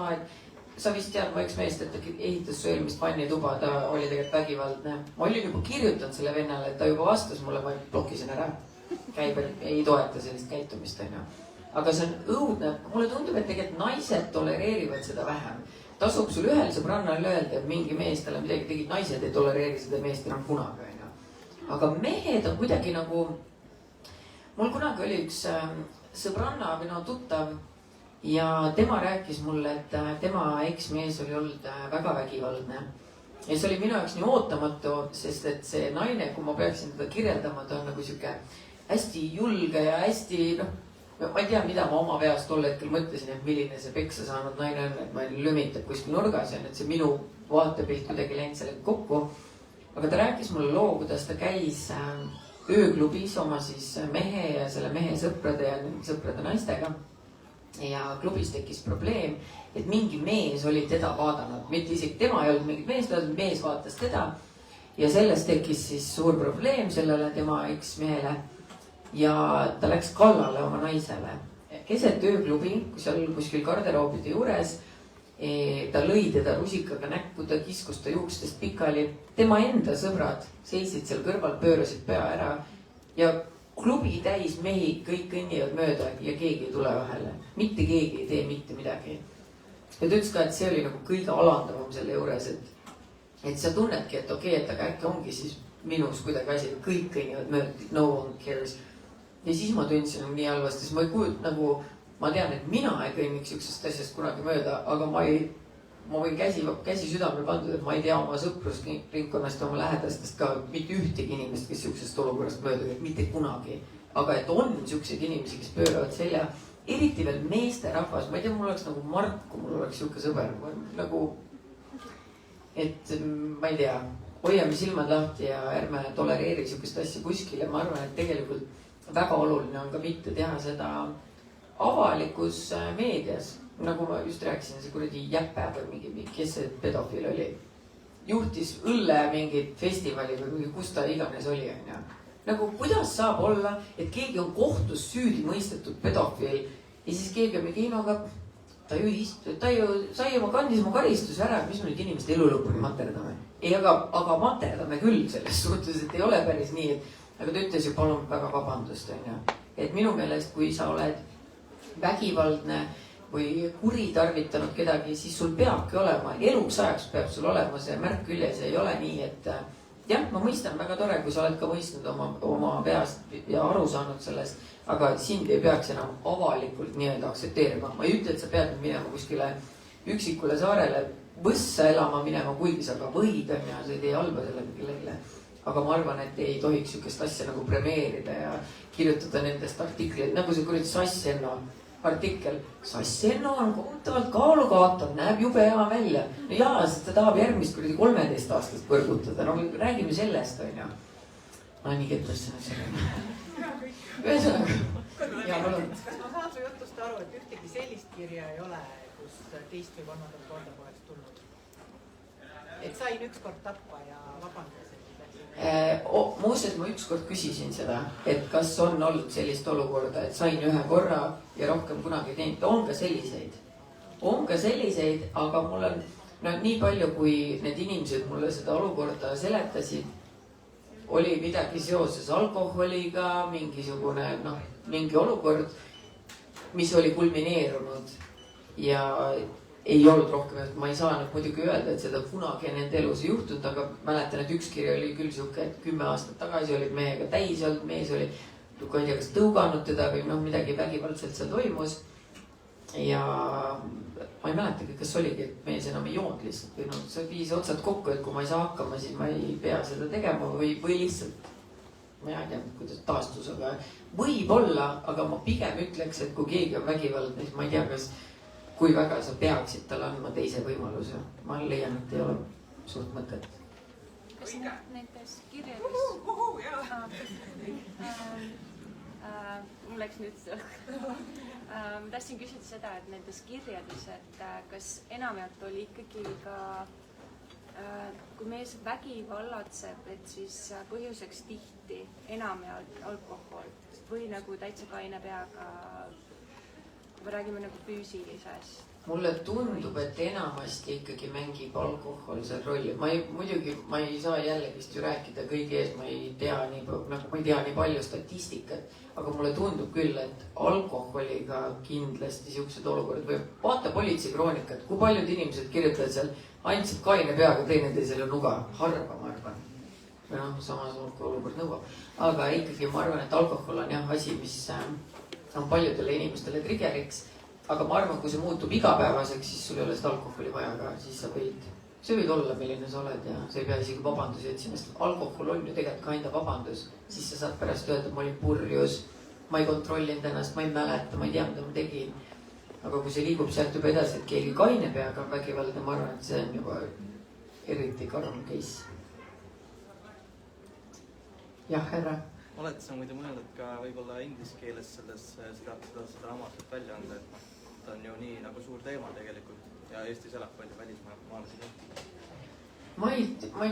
[SPEAKER 4] sa vist tead mu eks-meest, et ta ehitas su eelmist vannituba, ta oli tegelikult vägivaldne. Ma olin juba kirjutanud selle vennale, et ta juba vastas mulle, ma blokisin ära. Käib, ei toeta sellist käitumist, on ju. Aga see on õudne, mulle tundub, et tegelikult naised tolereerivad seda vähem. Tasub sul ühel sõbrannal öelda, et mingi mees talle midagi tegid, naised ei tolereeri seda meest enam kunagi. Aga mehed on kuidagi nagu, mul kunagi oli üks sõbranna või tuttav ja tema rääkis mulle, et tema eks-mees oli olnud väga vägivaldne. Ja see oli minu jaoks nii ootamatu, sest et see naine, kui ma peaksin teda kirjeldama, ta on nagu siuke hästi julge ja hästi, ma ei tea, mida ma oma peas tol hetkel mõtlesin, et milline see peksa saanud naine on, et ma lümitab kuskil nurgas ja et see minu vaatepilt kuidagi läinud sellega kokku. Aga ta rääkis mulle loo, kuidas ta käis ööklubis oma siis mehe ja selle mehe sõprade ja sõprade naistega. Ja klubis tekkis probleem, et mingi mees oli teda vaadanud, mitte isegi tema ei olnud mingit meest, mees vaatas teda. ja sellest tekkis siis suur probleem sellele tema eksmehele ja ta läks kallale oma naisele. Keset ööklubi, kui seal kuskil garderoobide juures, ta lõi teda rusikaga näkku, ta kiskus ta juukstest pikali. Tema enda sõbrad seisid seal kõrval, pöörasid pea ära ja klubi täis mehi, kõik kõnnivad mööda ja keegi ei tule vahele. Mitte keegi ei tee mitte midagi. Ja ta ütles ka, et see oli nagu kõige alandavam selle juures, et sa tunnedki, et okei, et aga äkki ongi siis minus kuidagi asi, kõik kõnnivad mööda, no one cares. Ja siis ma tundsin nii halvasti, siis ma ei kujut nagu, ma tean, et mina ei kõnniks üksteist asjast kunagi mööda, aga ma võin käsi südamele pandud, et ma ei tea oma sõprusringkonnast, oma lähedastest ka mitte ühtegi inimest, kes siuksest olukorrast mööda käib, mitte kunagi. Aga et on siukseid inimesi, kes pööravad selja, eriti veel meesterahvas, ma ei tea, mul oleks nagu Mart, kui mul oleks siuke sõber, nagu, et ma ei tea, hoiame silmad lahti ja ärme tolereeri siukest asja kuskil ja ma arvan, et tegelikult väga oluline on ka mitte teha seda avalikus meedias, nagu ma just rääkisin, see kuradi Jäpe või mingi, kes see pedofiil oli, juhtis õlle mingit festivali või kus ta iganes oli, onju. Nagu kuidas saab olla, et keegi on kohtus süüdi mõistetud pedofiil ja siis keegi on mingi, aga ta ju sai oma kandis oma karistuse ära, mis me nüüd inimeste elu lõpuni materdame. Ei, aga materdame küll selles suhtes, et ei ole päris nii, aga ta ütles ju palun väga vabandust, onju. Et minu meelest, kui sa oled vägivaldne või kuritarvitanud kedagi, siis sul peabki olema, eluks ajaks peab sul olema see märk küljes ja ei ole nii, et jah, ma mõistan, väga tore, kui sa oled ka mõistnud oma peast ja aru saanud sellest, aga sind ei peaks enam avalikult nii-öelda aktsepteerima. Ma ei ütle, et sa pead minema kuskile üksikule saarele võssa elama minema, kuigi sa ka võid, ja sa ei tee halba sellega kellelegi. Aga ma arvan, et ei tohiks sükest asja nagu premeerida ja kirjutada nendest artikleid, nagu see kuradi Sass-Enno artikkel. Sass-Enno on kohutavalt kaalukaotav, näeb jube hea välja. No jaa, sest ta tahab järgmist kuradi 13 aastast põrgutada. No räägime sellest, onju. Ma nii ketlasin sellega. Ühesõnaga.
[SPEAKER 10] Kas ma saan su jutust aru, et ühtegi sellist kirja ei ole, kus teist või kolmandat korda poleks tulnud? Et sain ükskord tappa ja vabandada?
[SPEAKER 4] Muuseas, ma ükskord küsisin seda, et kas on olnud sellist olukorda, et sain ühe korra ja rohkem kunagi teinud. On ka selliseid, aga mul on nii palju, kui need inimesed mulle seda olukorda seletasid, oli midagi seoses alkoholiga, mingisugune, mingi olukord, mis oli kulmineerunud ja ei olnud rohkem, et ma ei saa nüüd muidugi öelda, et seda kunagi nende elus ei juhtunud, aga mäletan, et üks kiri oli küll siuke, et 10 aastat tagasi olid mehega täis olnud, mees oli, ma ei tea, kas tõuganud teda või midagi vägivaldselt seal toimus. Ja ma ei mäletagi, kas oligi, et mees enam ei joonud lihtsalt või see viis otsad kokku, et kui ma ei saa hakkama, siis ma ei pea seda tegema või lihtsalt, ma ei tea, kuidas taastus, aga võib-olla, aga ma pigem ütleks, et kui keegi on vägivaldne, siis ma ei tea, kui väga sa peaksid talle andma teise võimaluse. Ma leian, et ei ole suurt mõtet.
[SPEAKER 6] Kas nendes kirjades... Mul läks nüüd ma tahtsin küsida seda, et nendes kirjades, et kas enamjaolt oli ikkagi ka, kui mees vägivallatseb, et siis põhjuseks tihti enamjaolt alkohol või nagu täitsa kaine peaga, me räägime nagu füüsilisest.
[SPEAKER 4] Mulle tundub, et enamasti ikkagi mängib alkohol seal rolli. Muidugi ma ei saa jällegist ju rääkida kõigi ees, ma ei tea nii palju statistikat, aga mulle tundub küll, et alkoholiga kindlasti siuksed olukorrad või vaata politseikroonikat, kui paljud inimesed kirjutavad seal, andsid kaine peaga teineteisele nuga, harva ma arvan. Või samasugune olukord nõuab. Aga ikkagi ma arvan, et alkohol on jah asi, mis on paljudele inimestele triggeriks, aga ma arvan, kui see muutub igapäevaseks, siis sul ei ole seda alkoholi vaja ka, siis sa võid olla, milline sa oled ja sa ei pea isegi vabandusi otsima, sest alkohol on ju tegelikult ka enda vabandus, siis sa saad pärast öelda, ma olin purjus, ma ei kontrollinud ennast, ma ei mäleta, ma ei tea, mida ma tegin. Aga kui see liigub sealt juba edasi, et keegi kaine peaga on vägivaldne, ma arvan, et see on juba eriti karm case. Jah, härra.
[SPEAKER 15] Oled sa muidu mõelnud ka võib-olla inglise keeles seda raamatut välja anda, et ta on ju nii nagu suur teema tegelikult ja Eestis elab palju välismaalasi.
[SPEAKER 4] ma ei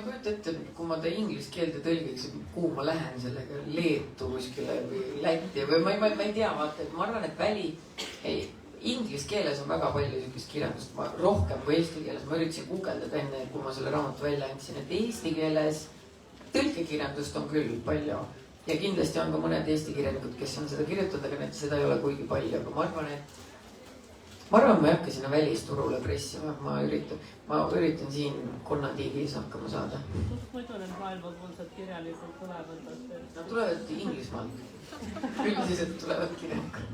[SPEAKER 4] kujuta ette, kui ma ta inglise keelde tõlgiks, kuhu ma lähen sellega, Leetu kuskile või Lätti või ma ei tea, vaata, et ma arvan, et inglise keeles on väga palju niisugust kirjandust, rohkem kui eesti keeles, ma üritasin guugeldada enne, kui ma selle raamatu välja andsin, et eesti keeles tõlkekirjandust on küll palju ja kindlasti on ka mõned eesti kirjanikud, kes on seda kirjutanud, aga seda ei ole kuigi palju, aga ma arvan, ma ei hakka sinna välisturule pressima, ma üritan siin konnatiigis hakkama saada.
[SPEAKER 8] Kust muidu need maailmakuulsad kirjalikud tulevad?
[SPEAKER 4] Nad tulevad Inglismaalt. Üldiselt tulevad kirjanikud.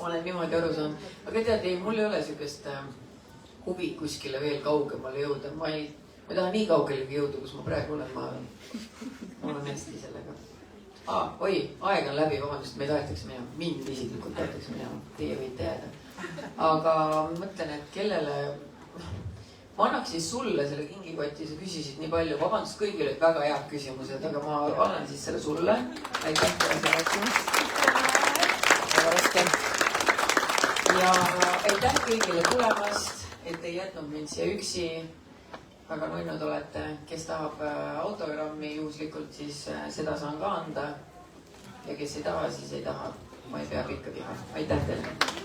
[SPEAKER 4] Ma olen niimoodi aru saanud. Aga tead, mul ei ole sellist huvi kuskile veel kaugemale jõuda. Ma ei taha nii kaugelegi jõuda, kus ma praegu olen. Ma olen hästi sellega. Oi, aeg on läbi, vabandust, me tahetakse minema. Mind isiklikult tahetakse minema. Teie võite jääda. Aga mõtlen, et kellele... Ma annaks siis sulle selle kingikoti, sa küsisid nii palju. Vabandust, kõigil olid väga head küsimused, aga ma annan siis selle sulle. Aitäh teile selle rääkimast. Väga raske. Ja aitäh kõigile tulemast, et ei jätnud mind siia üksi. Väga nunnud olete. Kes tahab autogrammi juhuslikult, siis seda saan ka anda. Ja kes ei taha, siis ei taha. Ma ei pea pikka viha. Aitäh teile.